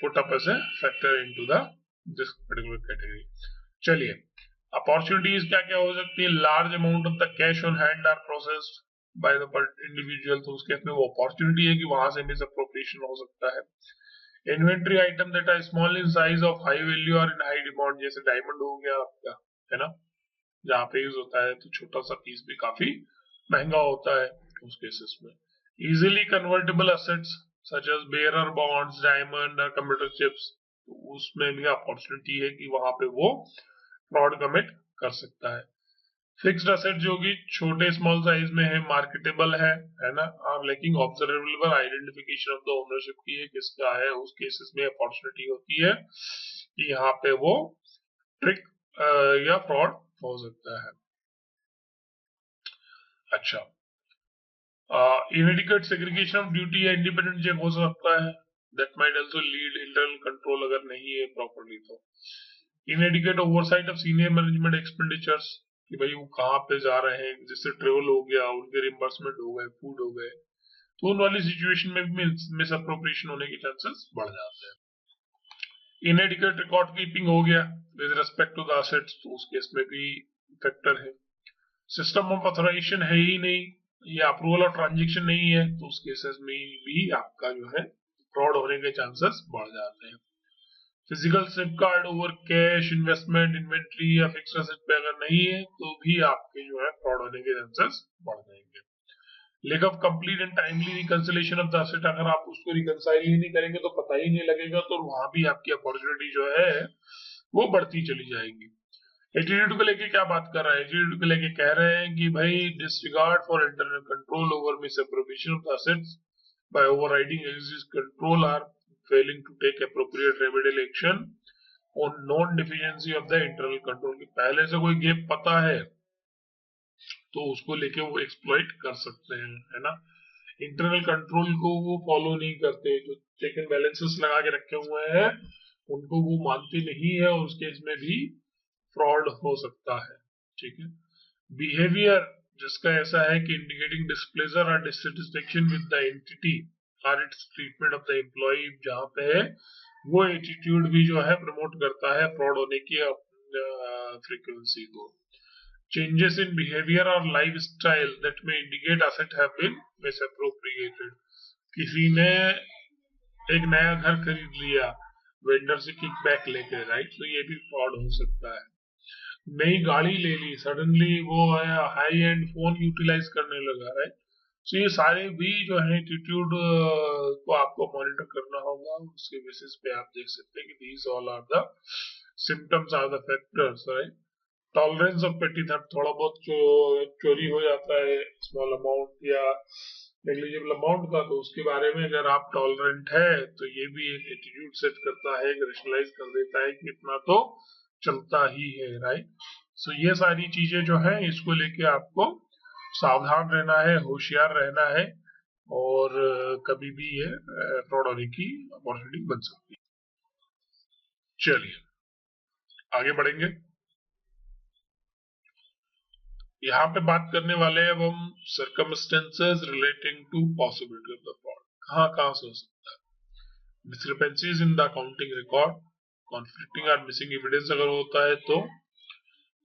put up as a factor into the this particular category. चलिए, opportunities क्या क्या हो सकती है. Large amount of the cash on hand are processed by the individual, तो उसके में वो अपॉर्चुनिटी है कि वहां से मिसअप्रोप्रिएशन हो सकता है. Inventory item that are small in size of high value और इन हाई डिमांड, जैसे डायमंड हो गया आपका, है ना, जहाँ पे यूज होता है तो छोटा सा पीस भी काफी महंगा होता है उस केसेस में. Easily convertible assets such as bearer bonds, diamond और कंप्यूटर चिप्स, तो उसमें भी अपॉर्चुनिटी है कि वहां पे वो फ्रॉड कमिट कर सकता है. फिक्स्ड एसेट जो कि छोटे स्मॉल साइज में है, मार्केटेबल है ना, और लेकिन observable identification of the ownership की है किसका है, उस केसेस में अपॉर्चुनिटी होती है कि यहाँ पे वो ट्रिक या फ्रॉड हो सकता है. अच्छा, इनएडिक्वेट सेग्रीगेशन ऑफ ड्यूटी या इंडिपेंडेंट चेक हो सकता है, that might also lead internal control अगर नहीं है प्रॉपर्ली तो. इनएडिक्वेट oversight of senior management expenditures, कि भाई वो कहाँ पे जा रहे हैं, जिससे ट्रेवल हो गया, उनके रिम्बर्समेंट हो गए, फूड हो गए, तो उन वाली सिचुएशन में भी मिस अप्रोप्रिएशन होने के चांसेस बढ़ जाते हैं. इनएडिक्वेट रिकॉर्ड कीपिंग हो गया with respect to the assets, तो उस केस में भी फैक्टर है. सिस्टम ऑफ ऑथराइजेशन है ही नहीं या अप्रूवल और ट्रांजेक्शन नहीं है, तो उस केसेस में भी आपका जो है फ्रॉड होने के चांसेस बढ़ जाते हैं. Physical slip card over cash, investment, inventory या फिक्स्ड एसेट पे अगर नहीं है तो भी आपके जो है फ्रॉड होने के चांसेस बढ़ जाएंगे। Lake of complete and timely reconciliation of the asset, अगर आप उसको रिकंसाइल ही नहीं करेंगे तो पता ही नहीं लगेगा, तो वहां भी आपकी अपॉर्चुनिटी जो है वो बढ़ती चली जाएगी। एटीट्यूड को लेके क्या बात कर रहा है? एटीट्यूड को लेके कह रहे हैं कि भाई disregard for internal control over misappropriation of the assets by overriding existing control or failing to take appropriate remedial action on non deficiency of the internal control, की पहले से कोई गेप पता है तो उसको लेके वो एक्सप्लॉइट कर सकते हैं, है ना। इंटरनल कंट्रोल को वो फॉलो नहीं करते, जो चेक एंड बैलेंसेस लगा के रखे हुए हैं उनको वो मानते नहीं है, और उस केस में भी फ्रॉड हो सकता है। ठीक है। बिहेवियर जिसका ऐसा है कि इंडिकेटिंग डिस्प्लेजर और डिससेटिस्फेक्शन विद द एंटिटी और its treatment of the employee, जहां पे है वो एटीट्यूड भी जो है प्रमोट करता है फ्रॉड होने की फ्रीक्वेंसी को। Changes in behavior or lifestyle that may indicate asset have been misappropriated. किसी ने एक नया घर खरीद लिया वेंडर से किकबैक लेके, राइट, तो ये भी फ्रॉड हो सकता है। नई गाड़ी ले ली, सडनली वो हाई एंड फोन यूटिलाइज करने लगा, राइट, तो ये सारे भी जो है एटीट्यूड को आपको मॉनिटर करना होगा। उसके बेसिस पे आप देख सकते हैं कि these all are the symptoms are the factors, right. Tolerance of petty theft, थोड़ा बहुत चोरी हो जाता है स्मॉल अमाउंट या नेग्लिजिबल अमाउंट का, तो उसके बारे में अगर आप टॉलरेंट है तो ये भी एक एटीट्यूड सेट करता है, रेशनलाइज कर देता है कि इतना तो चलता ही है, राइट। सो ये सारी चीजें जो है इसको लेके आपको सावधान रहना है, होशियार रहना है, और कभी भी ये फ्रॉड होने की अपॉर्चुनिटी बन सकती है। चलिए आगे बढ़ेंगे। यहाँ पे बात करने वाले हैं अब हम circumstances relating to possibility of the fraud. कहाँ कहाँ से हो सकता है? Discrepancies in the accounting record, conflicting और मिसिंग एविडेंस अगर होता है तो,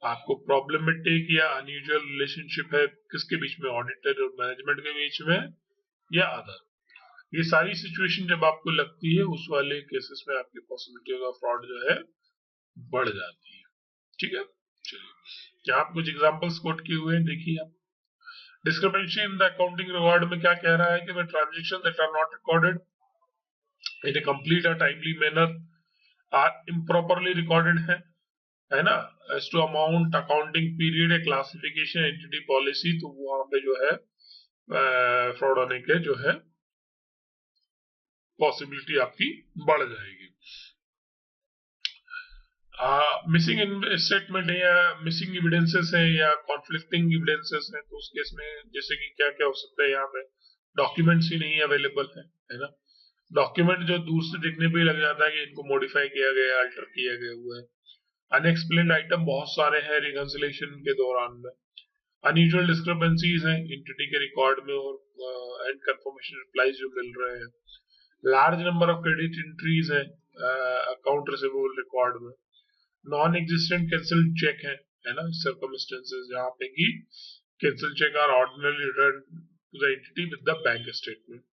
आपको प्रॉब्लमेटिक या अनयूजुअल रिलेशनशिप है किसके बीच में, ऑडिटर और मैनेजमेंट के बीच में या अदर, ये सारी सिचुएशन जब आपको लगती है उस वाले केसेस में आपकी पॉसिबिलिटी ऑफ फ्रॉड जो है बढ़ जाती है। ठीक है, चलिए यहाँ कुछ एग्जांपल्स कोट किए हुए हैं, देखिए आप। Discrepancy in the accounting record में क्या कह रहा है कि transaction that are not recorded in a complete और timely manner or improperly recorded है ना, as to amount, accounting period, a classification, entity policy, तो वहां पे जो है फ्रॉड होने के जो है पॉसिबिलिटी आपकी बढ़ जाएगी। मिसिंग स्टेटमेंट है या मिसिंग एविडेंसेस है या कॉन्फ्लिक्टिंग एविडेंसेस है, तो उस केस में जैसे कि क्या क्या हो सकता है, यहाँ पे डॉक्यूमेंट्स ही नहीं अवेलेबल है ना। डॉक्यूमेंट जो दूर से देखने पे लग जाता है कि इनको मॉडिफाई किया गया, अल्टर किया गया हुआ है। अनएक्सप्लेन्ड आइटम बहुत सारे हैं रिकंसिलेशन के दौरान में। अनयूजुअल डिस्क्रिपेंसीज हैं एंटिटी के रिकॉर्ड में और एंड कंफर्मेशन रिप्लाईज जो मिल रहे हैं। Large number of credit entries है अकाउंट रिसीवेबल रिकॉर्ड में। नॉन एग्जिस्टेंट कैंसिल्ड चेक है ना, सर्कमस्टेंसेस जहाँ पे कि cancel cheque are ordinary return to the entity with the bank statement.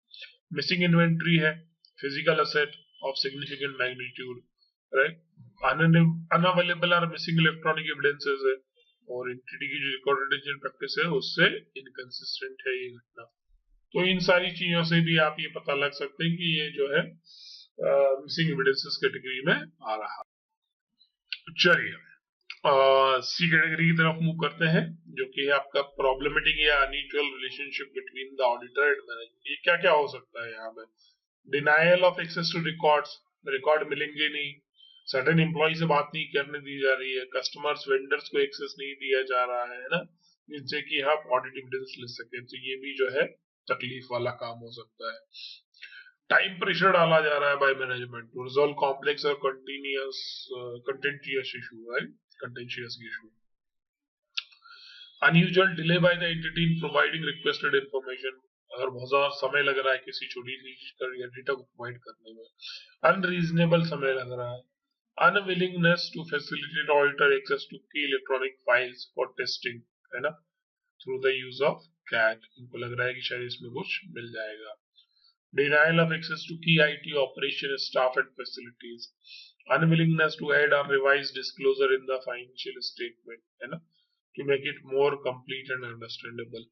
Missing inventory है, physical asset of significant magnitude, right. Unavailable or missing electronic evidences है, और entity की जो रिकॉर्डेशन प्रैक्टिस है उससे इनकंसिस्टेंट है ये घटना। तो इन सारी चीजों से भी आप ये पता लग सकते हैं कि ये जो है मिसिंग एविडेंसेस कैटेगरी में आ रहा। चलिए सी कैटेगरी की तरफ मूव करते हैं, जो कि आपका प्रॉब्लमेटिक या unusual relationship between the auditor and manager. ये क्या क्या हो सकता है यहाँ पे? Denial of access to records, record मिलेंगे नहीं, सर्टेन एम्प्लॉय से बात नहीं करने दी जा रही है, कस्टमर्स वेंडर्स को एक्सेस नहीं दिया जा रहा है ना, जिनसे कि आप ऑडिट एविडेंस ले सके, तो ये भी जो है तकलीफ वाला काम हो सकता है। टाइम प्रेशर डाला जा रहा है by management to resolve complex और contentious issue, right, contentious issue. Unusual delay by the entity in providing requested information, अगर बहुत ज्यादा समय लग रहा है किसी छोटी सी चीज का डेटा को प्रोवाइड करने में, अनरीजनेबल समय लग रहा है। Unwillingness to facilitate auditor access to key electronic files for testing, है ना, through the use of CAAT, उनको लग रहा है कि शायद इसमें कुछ मिल जाएगा। Denial of access to key IT operation staff and facilities, unwillingness to add और revise disclosure in the financial statement, है ना, to make it more complete and understandable.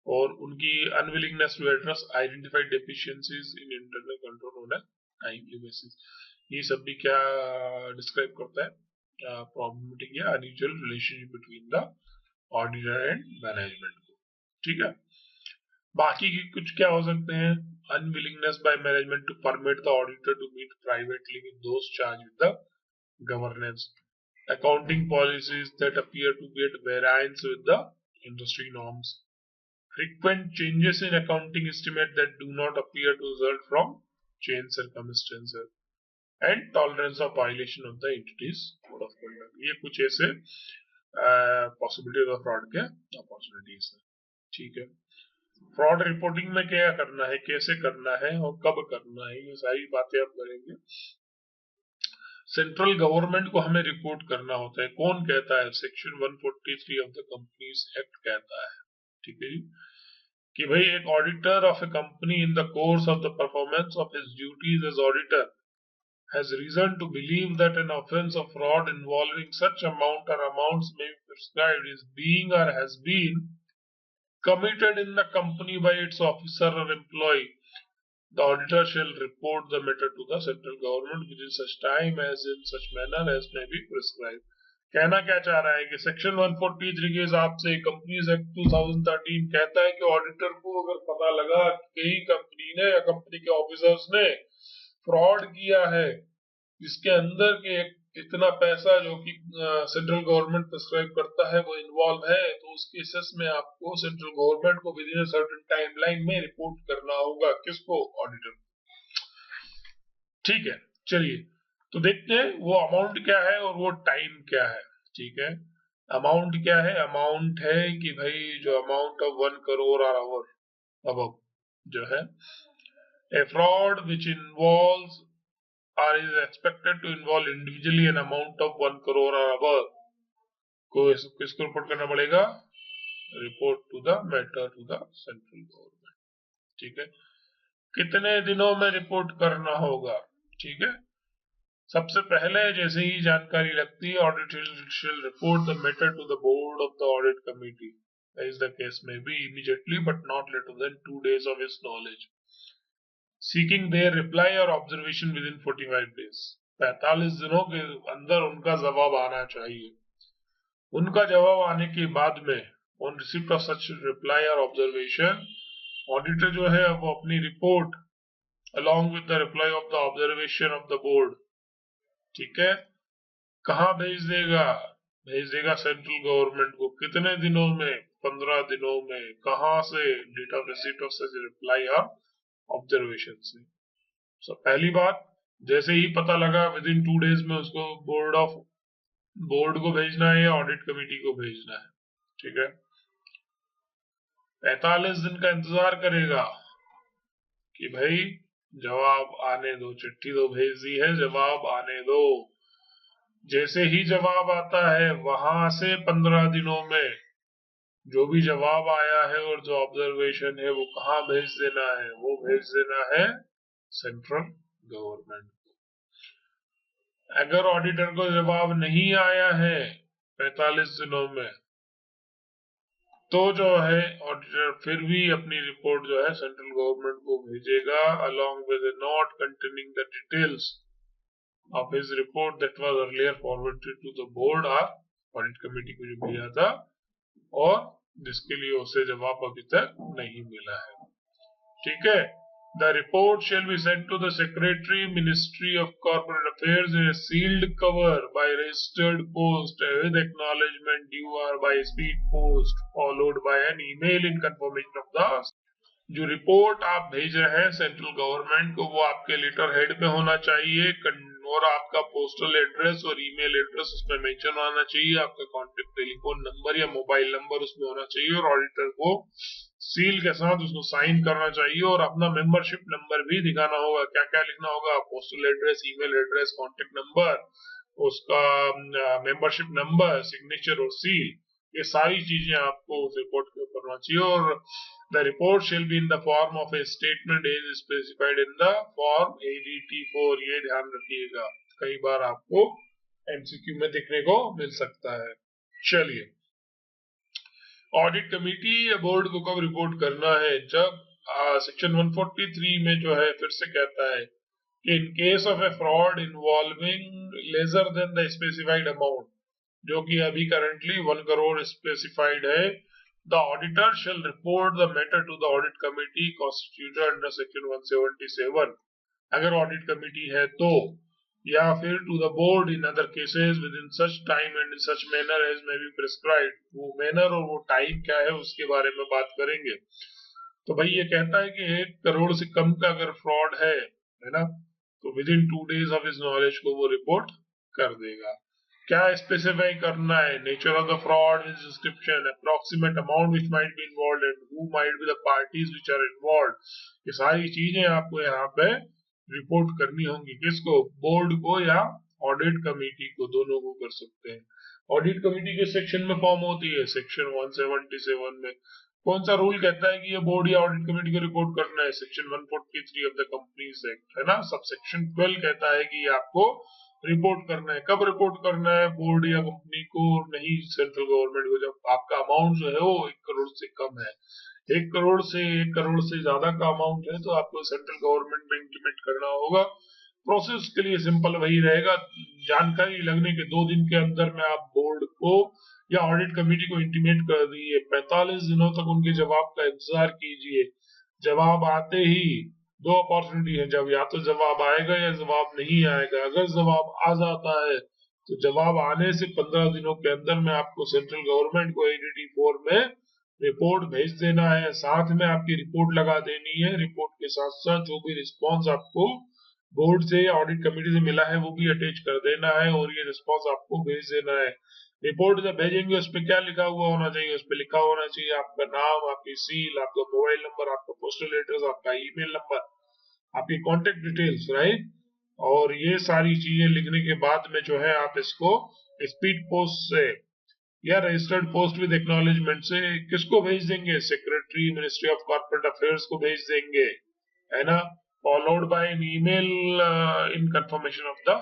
और उनकी unwillingness to address identified deficiencies in internal control on a timely basis. ये सब भी क्या describe करता है, प्रॉब्लमेटिक या unusual relationship between the auditor and management को। ठीक है, बाकी की कुछ क्या हो सकते हैं, unwillingness by management to permit the auditor to meet privately with those charge with the governance, accounting policies that appear to be at variance with the industry norms, frequent changes in accounting estimate that do not appear to result from change circumstances, and tolerance of violation of the entity's code of conduct। ये कुछ ऐसे possibility of fraud के opportunities है। ठीक है, fraud reporting में क्या करना है, कैसे करना है और कब करना है, ये सारी बातें आप करेंगे। सेंट्रल गवर्नमेंट को हमें रिपोर्ट करना होता है, कौन कहता है, section 143 of the companies act कहता है। ठीक है जी, कि भाई एक auditor of a company in the course of the performance of his duties as auditor has reason to believe that an offense of fraud involving such amount or amounts may be prescribed is being or has been committed in the company by its officer or employee, the auditor shall report the matter to the central government within such time as in such manner as may be prescribed। कहना क्या चाह रहा है कि section 143 के हिसाब से companies act 2013 कहता है कि ऑडिटर को अगर पता लगा कि कहीं कंपनी ने या कंपनी के ऑफिसर्स ने फ्रॉड किया है जिसके अंदर के इतना पैसा जो कि सेंट्रल गवर्नमेंट प्रिस्क्राइब करता है वो इन्वॉल्व है, तो उस केसेस में आपको सेंट्रल गवर्नमेंट को with in a certain timeline में रिपोर्ट करना होगा, किसको, ऑडिटर। ठीक है, चलिए तो देखते हैं वो अमाउंट क्या है और वो टाइम क्या है। ठीक है, अमाउंट क्या है, अमाउंट है कि भाई जो अमाउंट ऑफ 1 करोड़ और अब जो है a fraud which involves or is expected to involve individually an amount of 1 crore or above को किसको रिपोर्ट करना पड़ेगा, report to the matter to the central government. ठीक है, कितने दिनों में रिपोर्ट करना होगा। ठीक है, सबसे पहले जैसे ही जानकारी लगती है, auditor shall report the matter to the board of the audit committee as the case may be immediately but not later than 2 days of his knowledge, seeking their reply or observation within 45 days। 45 दिनों के अंदर उनका जवाब आना चाहिए। उनका जवाब आने के बाद में on receipt of such reply और ऑब्जर्वेशन, ऑडिटर जो है वो अपनी report along with the reply off the observation of the board, ठीक है, कहाँ भेज देगा, भेज देगा सेंट्रल गवर्नमेंट को। कितने दिनों में, 15 दिनों में। कहाँ से, date of receipt of such reply और ऑब्जर्वेशन से। so, पहली बात, जैसे ही पता लगा विद इन 2 डेज में उसको बोर्ड को भेजना है या ऑडिट कमेटी को भेजना है। ठीक है, 45 दिन का इंतजार करेगा कि भाई जवाब आने दो, चिट्ठी तो भेज दी है, जवाब आने दो। जैसे ही जवाब आता है वहां से 15 दिनों में जो भी जवाब आया है और जो ऑब्जर्वेशन है वो कहाँ भेज देना है, वो भेज देना है सेंट्रल गवर्नमेंट को। अगर ऑडिटर को जवाब नहीं आया है 45 दिनों में, तो जो है ऑडिटर फिर भी अपनी रिपोर्ट जो है सेंट्रल गवर्नमेंट को भेजेगा along with a note containing the details of his report that was earlier forwarded to the board or audit committee को जो भेजा था और जिसके लिए उसे जवाब अभी तक नहीं मिला है। ठीक है, the report shall be sent to the secretary, Ministry of Corporate Affairs in a sealed cover by registered post with acknowledgement due or by speed post followed by an email in confirmation of the। जो report आप भेज रहे हैं central government को वो आपके letter head पे होना चाहिए और आपका पोस्टल एड्रेस और ईमेल एड्रेस उसमें मेंशन होना चाहिए, आपका कॉन्टेक्ट टेलीफोन नंबर या मोबाइल नंबर उसमें होना चाहिए और ऑडिटर को सील के साथ उसको साइन करना चाहिए और अपना मेंबरशिप नंबर भी दिखाना होगा। क्या क्या लिखना होगा, postal address, email address, contact number, उसका मेंबरशिप नंबर, सिग्नेचर और सील, ये सारी चीजें आपको उस रिपोर्ट के ऊपर होना चाहिए। और the report shall be in the form of a statement as specified in the form ADT4, ये ध्यान रखिएगा। कई बार आपको एमसीक्यू में देखने को मिल सकता है। चलिए, ऑडिट कमेटी या बोर्ड को कब रिपोर्ट करना है? जब सेक्शन 143 में जो है फिर से कहता है कि in case of a fraud involving lesser than the specified amount, जो कि अभी करंटली 1 करोड़ स्पेसिफाइड है, the auditor shall report the matter to the audit committee constituted under section 177, अगर ऑडिट कमेटी है तो, या फिर to the board in other cases within such time and in such manner as may be prescribed. वो manner और वो time क्या है उसके बारे में बात करेंगे। तो भाई ये कहता है कि 1 करोड़ से कम का अगर फ्रॉड है ना, तो within 2 days of his knowledge को वो रिपोर्ट कर देगा। क्या स्पेसिफाई करना है? Nature of the fraud with description, approximate amount which might be involved and who might be the parties which are involved. ये सारी चीजें आपको यहाँ पे रिपोर्ट करनी होंगी। किसको? बोर्ड को या ऑडिट कमेटी को, दोनों को कर सकते हैं। ऑडिट कमेटी के सेक्शन में फॉर्म होती है सेक्शन 177 में। कौन सा रूल कहता है कि ये बोर्ड या ऑडिट कमेटी को रिपोर्ट करना है? Section 143 of the companies act, है ना। सब सेक्शन 12 कहता है कि आपको रिपोर्ट करना है। कब रिपोर्ट करना है? बोर्ड या कंपनी को नहीं, सेंट्रल गवर्नमेंट को, जब आपका अमाउंट जो है वो 1 करोड़ से कम है। 1 करोड़ से ज्यादा का अमाउंट है तो आपको सेंट्रल गवर्नमेंट में इंटीमेट करना होगा। प्रोसेस के लिए सिंपल वही रहेगा, जानकारी लगने के 2 दिन के अंदर में आप बोर्ड को या ऑडिट कमेटी को इंटीमेट कर दिए। 45 दिनों तक उनके जवाब का इंतजार कीजिए। जवाब आते ही 2 अपॉर्चुनिटी है, जब या तो जवाब आएगा या जवाब नहीं आएगा। अगर जवाब आ जाता है तो जवाब आने से 15 दिनों के अंदर में आपको सेंट्रल गवर्नमेंट को ADD 4 में रिपोर्ट भेज देना है। साथ में आपकी रिपोर्ट लगा देनी है। रिपोर्ट के साथ साथ जो भी रिस्पॉन्स आपको बोर्ड से या ऑडिट कमेटी से मिला है वो भी अटैच कर देना है और ये रिस्पॉन्स आपको भेज देना है। रिपोर्ट जब भेजेंगे उस पर क्या लिखा हुआ होना चाहिए? उस पर लिखा होना चाहिए आपका नाम, आपकी सील, आपका मोबाइल नंबर, आपका पोस्टल एड्रेस, आपका ईमेल नंबर, आपकी कॉन्टेक्ट डिटेल्स, राइट। और ये सारी चीजें लिखने के बाद में जो है आप इसको स्पीड पोस्ट से या रजिस्टर्ड पोस्ट विद एक्नॉलेजमेंट से किसको भेज देंगे? Secretary, ministry of corporate affairs को भेज देंगे, है ना। Followed by an email in confirmation of the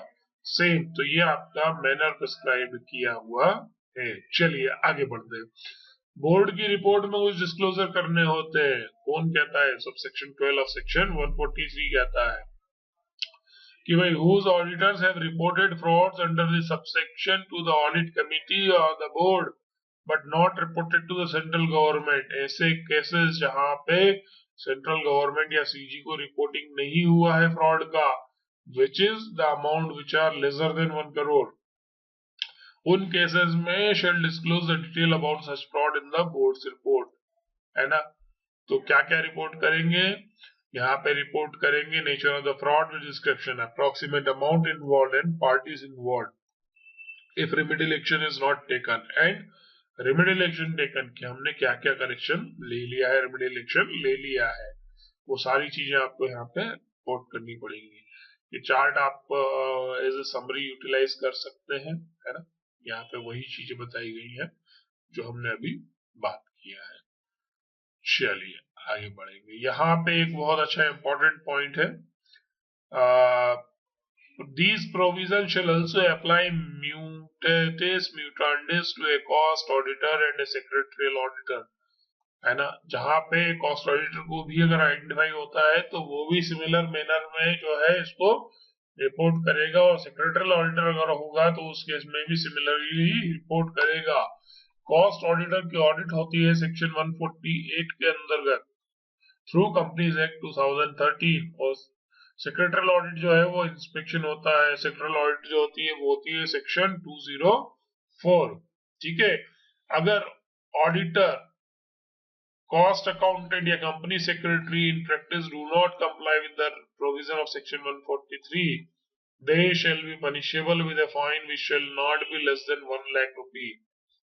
same. तो ये आपका मैनर प्रिस्क्राइब किया हुआ है। चलिए आगे बढ़ते हैं। बोर्ड की रिपोर्ट में कुछ डिस्क्लोजर करने होते हैं। कौन कहता है? सब सेक्शन 12 ऑफ सेक्शन 143 कहता है कि भाई whose auditors have reported frauds under the subsection to the audit committee or the board but not reported to the central government। ऐसे केसेस जहां पे सेंट्रल गवर्नमेंट या सीजी को रिपोर्टिंग नहीं हुआ है फ्रॉड का, which is the amount which are lesser than 1 crore, उन केसेस में shall disclose the detail about such fraud in the board's report, है ना। तो क्या क्या रिपोर्ट करेंगे? यहाँ पे रिपोर्ट करेंगे nature of the fraud with description, approximate amount involved and parties involved, if remedial action is not taken and remedial action taken, कि हमने क्या क्या करेक्शन ले लिया है, रेमेडियल एक्शन ले लिया है, वो सारी चीजें आपको यहाँ पे रिपोर्ट करनी पड़ेंगी। ये चार्ट आप एज ए समरी यूटिलाइज कर सकते हैं, है ना। यहाँ पे वही चीजें बताई गई हैं जो हमने अभी बात किया है। चलिए आगे बढ़ेंगे। यहाँ पे एक बहुत अच्छा इंपॉर्टेंट पॉइंट है, these provisions shall also apply mutatis mutandis to a cost auditor and a secretarial auditor, है ना। जहाँ पे कॉस्ट ऑडिटर को भी अगर आइडेंटिफाई होता है तो वो भी सिमिलर मैनर में जो है इसको रिपोर्ट करेगा, और सेक्रेटरियल ऑडिटर अगर होगा तो उस केस में भी सिमिलरली रिपोर्ट करेगा। कॉस्ट ऑडिटर की ऑडिट होती है सेक्शन 148 के अंतर्गत थ्रू कंपनीज एक्ट 2013, और सेक्रेटरियल ऑडिट जो है वो इंस्पेक्शन होता है। सेक्रेटरियल ऑडिट जो होती है वो होती है सेक्शन 204, ठीक है। अगर ऑडिटर, कॉस्ट अकाउंटेंट या company secretary in practice do not comply with the provision of section 143, they shall be punishable with a fine which shall not be less than 1 lakh rupee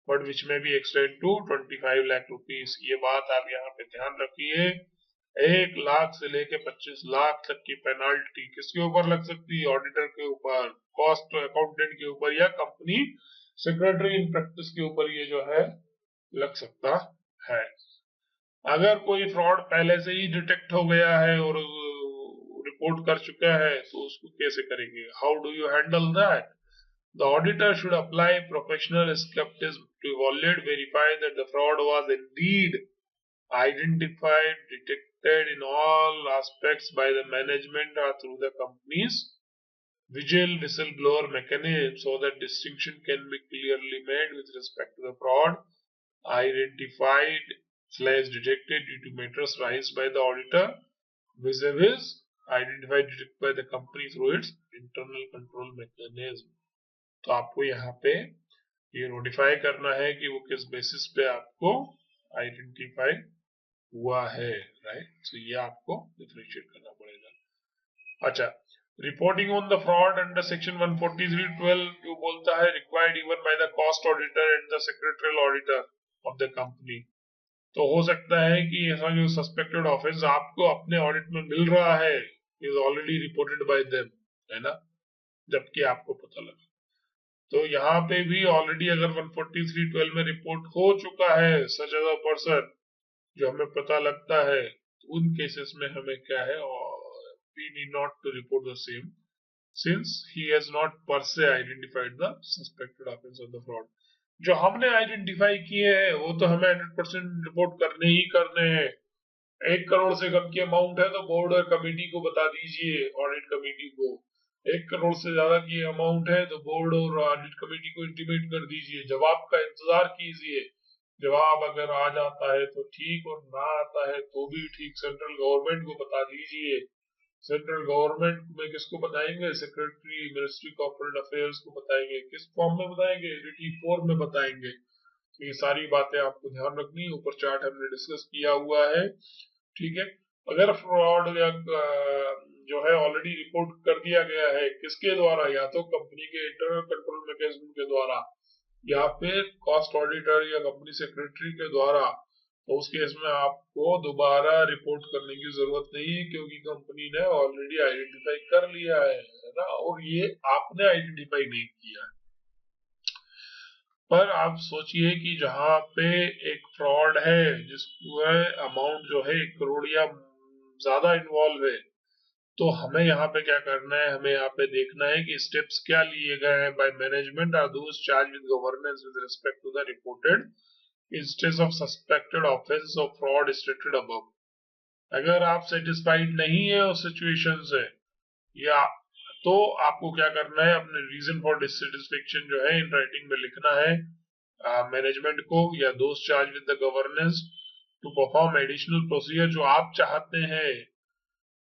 but which may be extended to 25 lakh rupees। ये बात आप यहाँ पे ध्यान रखिए। 1 लाख से लेके 25 लाख तक की पेनाल्टी किसके ऊपर लग सकती है? ऑडिटर के ऊपर, कॉस्ट अकाउंटेंट के ऊपर या कंपनी सेक्रेटरी इन प्रैक्टिस के ऊपर ये जो है लग सकता है। अगर कोई फ्रॉड पहले से ही डिटेक्ट हो गया है और रिपोर्ट कर चुका है तो उसको कैसे करेंगे? How do you handle that? The auditor should apply professional skepticism to evaluate, verify that the fraud was indeed identified, detected in all aspects by the management or through the company's whistleblower mechanism, so that distinction can be clearly made with respect to the fraud identified / detected due to matters raised by the auditor vis-a-vis identified detected by the company through its internal control mechanism. तो आपको यहाँ पे ये notify करना है कि वो किस बेसिस पे आपको आइडेंटिफाई हुआ है, राइट? तो ये आपको डिफरेंशिएट करना पड़ेगा। अच्छा, reporting on the fraud under section 143(12) जो बोलता है required even by the cost auditor and the secretarial auditor of the company. तो हो सकता है कि ऐसा जो सस्पेक्टेड ऑफेंस आपको अपने ऑडिट में मिल रहा है is already reported by them, है ना, जबकि आपको पता लगा। तो यहाँ पे भी ऑलरेडी अगर 143(12) में रिपोर्ट हो चुका है सच एज अ पर्सन जो हमें पता लगता है, तो उन केसेस में हमें क्या है, we need not to report the same since he has not per se identified the suspected offence of the fraud. जो हमने आइडेंटिफाई किए हैं वो तो हमें 100% रिपोर्ट करने ही करने हैं। 1 करोड़ से कम की अमाउंट है तो बोर्ड और कमेटी को बता दीजिए, ऑडिट कमेटी को। 1 करोड़ से ज्यादा की अमाउंट है तो बोर्ड और ऑडिट कमेटी को इंटीमेट कर दीजिए। जवाब का इंतजार कीजिए, जवाब अगर आ जाता है तो ठीक और ना आता है तो भी ठीक। सेंट्रल गवर्नमेंट को बता दीजिए। सेंट्रल गवर्नमेंट में किसको बताएंगे? सेक्रेटरी मिनिस्ट्री कॉर्पोरेट अफेयर्स को बताएंगे। किस फॉर्म में बताएंगे? AT4 में बताएंगे। तो ये सारी बातें आपको ध्यान रखनी है। ऊपर चार्ट हमने डिस्कस किया हुआ है, ठीक है। अगर फ्रॉड या जो है ऑलरेडी रिपोर्ट कर दिया गया है, किसके द्वारा? या तो कंपनी के इंटरनल कंट्रोल मैकेनिज्म के द्वारा या फिर कॉस्ट ऑडिटर या कंपनी सेक्रेटरी के द्वारा, तो उस केस में आपको दोबारा रिपोर्ट करने की जरूरत नहीं है क्योंकि कंपनी ने ऑलरेडी आइडेंटिफाई कर लिया है ना, और ये आपने आइडेंटिफाई नहीं किया है। पर आप सोचिए कि जहां पे एक फ्रॉड है जिसमें अमाउंट जो है 1 करोड़ या ज्यादा इन्वॉल्व है, तो हमें यहाँ पे क्या करना है? हमें यहाँ पे देखना है कि स्टेप्स क्या लिए गए हैं बाय मैनेजमेंट और those charge with governance with respect to the reported instance of suspected offence of fraud stated above. अगर आप सेटिस्फाइड नहीं है उस सिचुएशन से, या तो आपको क्या करना है? अपने रीजन फॉर डिससेटिस्फेक्शन जो है इन राइटिंग में लिखना है मैनेजमेंट को, या those charge with the governance to perform additional procedure जो आप चाहते हैं,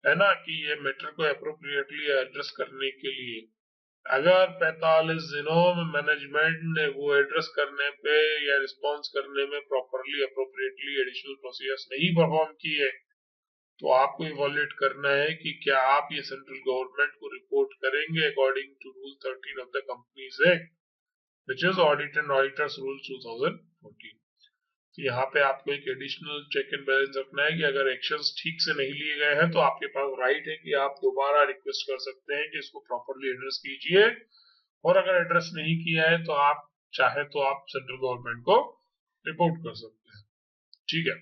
है ना, कि ये मैटर को अप्रोप्रिएटली एड्रेस करने के लिए। अगर 45 दिनों में मैनेजमेंट ने वो एड्रेस करने पे या रिस्पॉन्स करने में प्रॉपरली अप्रोप्रिएटली एडिशनल प्रोसीजर्स नहीं परफॉर्म किए, तो आपको इवैल्यूएट करना है कि क्या आप ये सेंट्रल गवर्नमेंट को रिपोर्ट करेंगे according to rule 13 of the companies act which is audit and auditors rule 2014। तो यहाँ पे आपको एक एडिशनल चेक एंड बैलेंस रखना है कि अगर एक्शंस ठीक से नहीं लिए गए हैं तो आपके पास राइट है कि आप दोबारा रिक्वेस्ट कर सकते हैं कि इसको प्रॉपरली एड्रेस कीजिए, और अगर एड्रेस नहीं किया है तो आप चाहे तो आप सेंट्रल गवर्नमेंट को रिपोर्ट कर सकते हैं, ठीक है।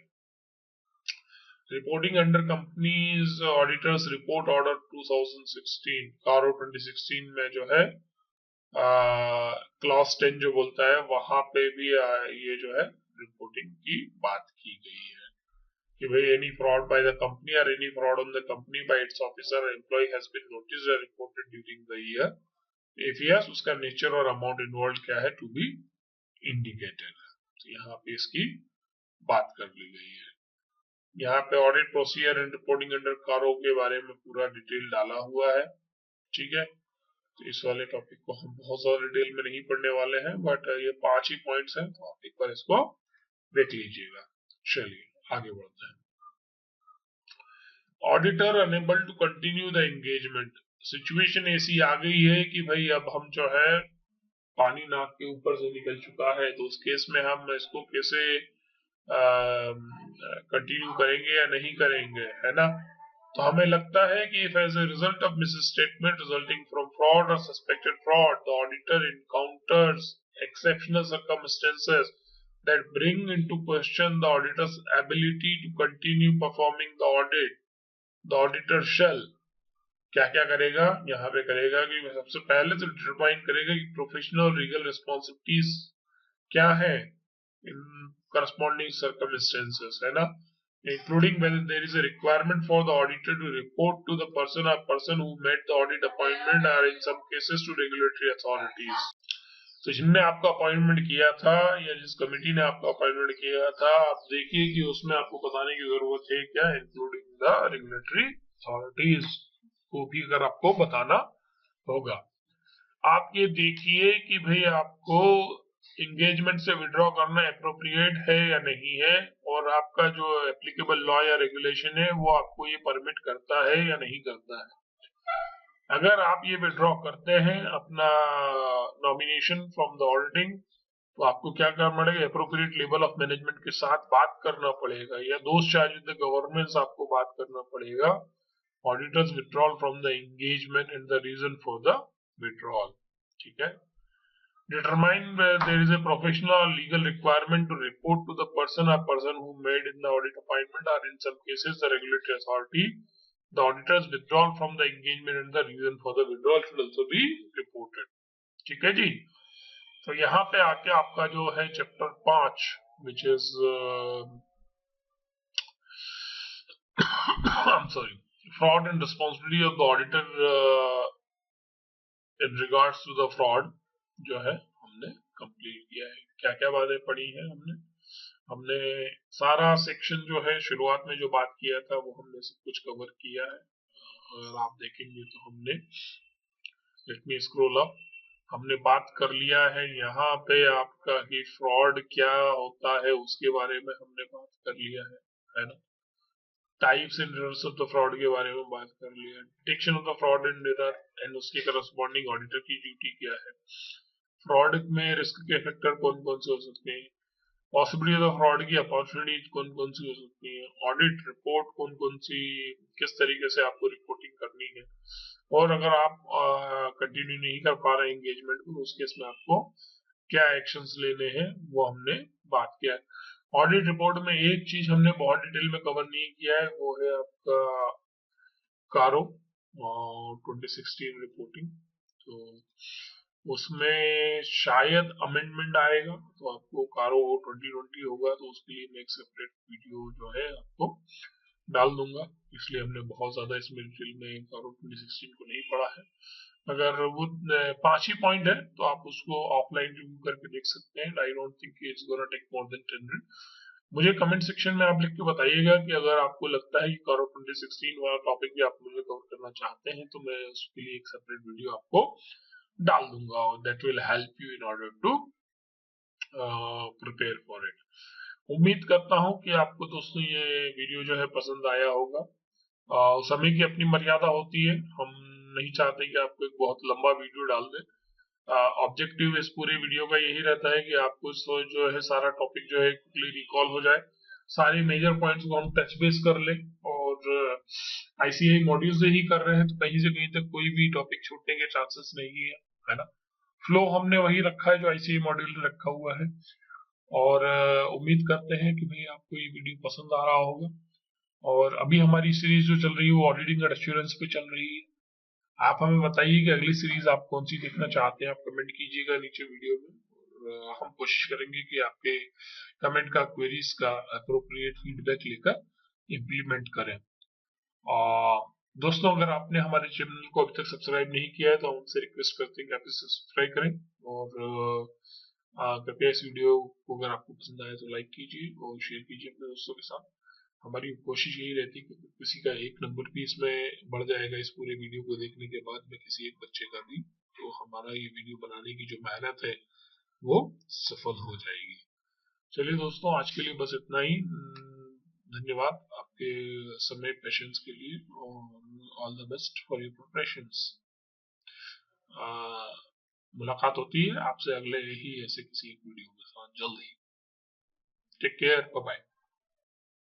Reporting under companies auditors report order 2016 कारो 2016 में जो है क्लॉज 10 जो बोलता है वहां पे भी ये जो है रिपोर्टिंग की बात की गई है कि भाई any fraud by the company और any fraud on the company by its officer और एम्प्लॉय हैज बीन नोटिस्ड और reported during the year if yes उसका नेचर और अमाउंट इन्वॉल्व क्या है टू बी इंडिकेटेड। तो यहाँ पे इसकी बात कर ली गई है। यहाँ पे audit procedure and reporting under कारो के बारे में पूरा डिटेल डाला हुआ है, ठीक है। तो इस वाले टॉपिक को हम बहुत ज्यादा डिटेल में नहीं पढ़ने वाले हैं, बट ये 5 ही पॉइंट्स हैं, तो आप एक बार इसको देख लीजिएगा। चलिए आगे बढ़ते हैं। Auditor unable to continue the engagement. Situation ऐसी आ गई है कि भाई अब हम जो है पानी नाक के ऊपर से निकल चुका है, तो उस केस में हम इसको कैसे कंटिन्यू करेंगे या नहीं करेंगे, है ना। तो हमें लगता है कि if as a result of misstatement resulting from fraud or suspected fraud, the auditor encounters exceptional circumstances that bring into question the auditor's ability to continue performing the audit, the auditor shall क्या क्या करेगा यहाँ पे करेगा कि सबसे पहले तो डिटरमाइन करेगा कि प्रोफेशनल लीगल रिस्पॉन्सिबिलिटीज क्या है इन करस्पॉन्डिंग सर्कमस्टेंसेस, है ना, including whether there is a requirement for the auditor to report to the person or person who made the audit appointment or in some cases to regulatory authorities. तो जिनने आपका appointment किया था या जिस committee ने आपका अपॉइंटमेंट किया था, आप देखिए कि उसमें आपको बताने की जरूरत है क्या, इंक्लूडिंग द रेगुलेटरी अथॉरिटीज को भी अगर आपको बताना होगा। आप ये देखिए कि भाई आपको एंगेजमेंट से विड्रॉ करना एप्रोप्रिएट है या नहीं है, और आपका जो एप्लीकेबल लॉ या रेगुलेशन है वो आपको ये परमिट करता है या नहीं करता है। अगर आप ये विड्रॉ करते हैं अपना नॉमिनेशन फ्रॉम द ऑडिटिंग, तो आपको क्या करना पड़ेगा, एप्रोप्रिएट लेवल ऑफ मैनेजमेंट के साथ बात करना पड़ेगा, या दोस्त चार्ज विद द गवर्नेंस आपको बात करना पड़ेगा, auditors withdrawal from the engagement and the reason for the withdrawal. ठीक है। Determine whether there is a professional or legal requirement to report to the person or person who made in the audit appointment, or in some cases the regulatory authority. The auditor's withdrawal from the engagement and the reason for the withdrawal should also be reported. ठीक है जी। तो यहाँ पे आके आपका जो है chapter 5 which is I'm sorry, fraud and responsibility of the auditor in regards to the fraud जो है हमने कंप्लीट किया है। क्या क्या बातें पढ़ी हैं हमने सारा सेक्शन जो है शुरुआत में जो बात किया था वो हमने सब कुछ कवर किया है। अगर आप देखेंगे तो हमने, लेट मी स्क्रॉल अप, हमने बात कर लिया है यहाँ पे आपका कि फ्रॉड क्या होता है उसके बारे में हमने बात कर लिया है ना। Types and results of the fraud के बारे में बात कर लिया, detection of the fraud and error and उसके करस्पॉन्डिंग ऑडिटर की ड्यूटी क्या है, फ्रॉड में रिस्क के फैक्टर कौन कौन से हो सकते हैं, पॉसिबिलिटी ऑफ फ्रॉड की अपॉर्चुनिटीज कौन कौन सी हो सकती है, ऑडिट रिपोर्ट कौन कौन सी किस तरीके से आपको रिपोर्टिंग करनी है, और अगर आप कंटिन्यू नहीं कर पा रहे एंगेजमेंट को उस केस में आपको क्या एक्शंस लेने हैं वो हमने बात किया है। ऑडिट रिपोर्ट में एक चीज हमने बहुत डिटेल में कवर नहीं किया है, वो है आपका कारो 2016 रिपोर्टिंग। तो उसमें शायद अमेंडमेंट आएगा, तो आपको कारो 2020 होगा तो उसके लिए मैं एक सेपरेट वीडियो जो है आपको डाल दूंगा, इसलिए हमने बहुत ज्यादा इसमें डिटेल में कारो 2016 को नहीं पढ़ा है। अगर वो 5 ही पॉइंट है तो आप उसको ऑफलाइन रिव्यू करके देख सकते हैं। I don't think it's gonna take more than 10 minute. मुझे कमेंट सेक्शन में आप लिख के बताइएगा कि अगर आपको लगता है कि कारो 2016 वाला टॉपिक भी आप मुझे कवर करना चाहते हैं तो मैं उसके लिए एक सेपरेट वीडियो आपको डाल दूंगा, और that will help you in order to prepare for it. उम्मीद करता हूं कि आपको दोस्तों ये वीडियो जो है पसंद आया होगा। समय की अपनी मर्यादा होती है, हम नहीं चाहते कि आपको एक बहुत लंबा वीडियो डाल दे। ऑब्जेक्टिव इस पूरे वीडियो का यही रहता है कि आपको जो है सारा टॉपिक जो है क्विकली रिकॉल हो जाए, सारे मेजर पॉइंट्स को हम टच बेस कर ले, और आईसीआई मॉड्यूल से ही कर रहे हैं तो कहीं से कहीं तक कोई भी टॉपिक छूटने के चांसेस नहीं है ना। फ्लो हमने वही रखा है जो आईसीआई मॉड्यूल में रखा हुआ है, और उम्मीद करते हैं कि भाई आपको ये वीडियो पसंद आ रहा होगा। और अभी हमारी सीरीज जो चल रही है वो ऑडिटिंग एंड एश्योरेंस पे चल रही है। आप हमें बताइए कि अगली सीरीज आप कौन सी देखना चाहते हैं, आप कमेंट कीजिएगा नीचे वीडियो में। हम कोशिश करेंगे कि आपके कमेंट का, क्वेरीज का अप्रोप्रिएट फीडबैक लेकर इम्प्लीमेंट करें। और दोस्तों अगर आपने हमारे चैनल को अभी तक सब्सक्राइब नहीं किया है तो हम उनसे रिक्वेस्ट करते हैं कि आप इसे सब्सक्राइब करें, और कृपया इस वीडियो को अगर आपको पसंद आए तो लाइक कीजिए और शेयर कीजिए अपने दोस्तों के साथ। हमारी कोशिश यही रहती है कि किसी का एक नंबर भी इसमें बढ़ जाएगा इस पूरे वीडियो को देखने के बाद में, किसी एक बच्चे का भी, तो हमारा ये वीडियो बनाने की जो मेहनत है वो सफल हो जाएगी। चलिए दोस्तों आज के लिए बस इतना ही। धन्यवाद आपके समय पेशेंस के लिए, और all the best for your preparations. मुलाकात होती है आपसे अगले ही ऐसे किसी एक वीडियो के साथ जल्द ही। Take care, bye bye.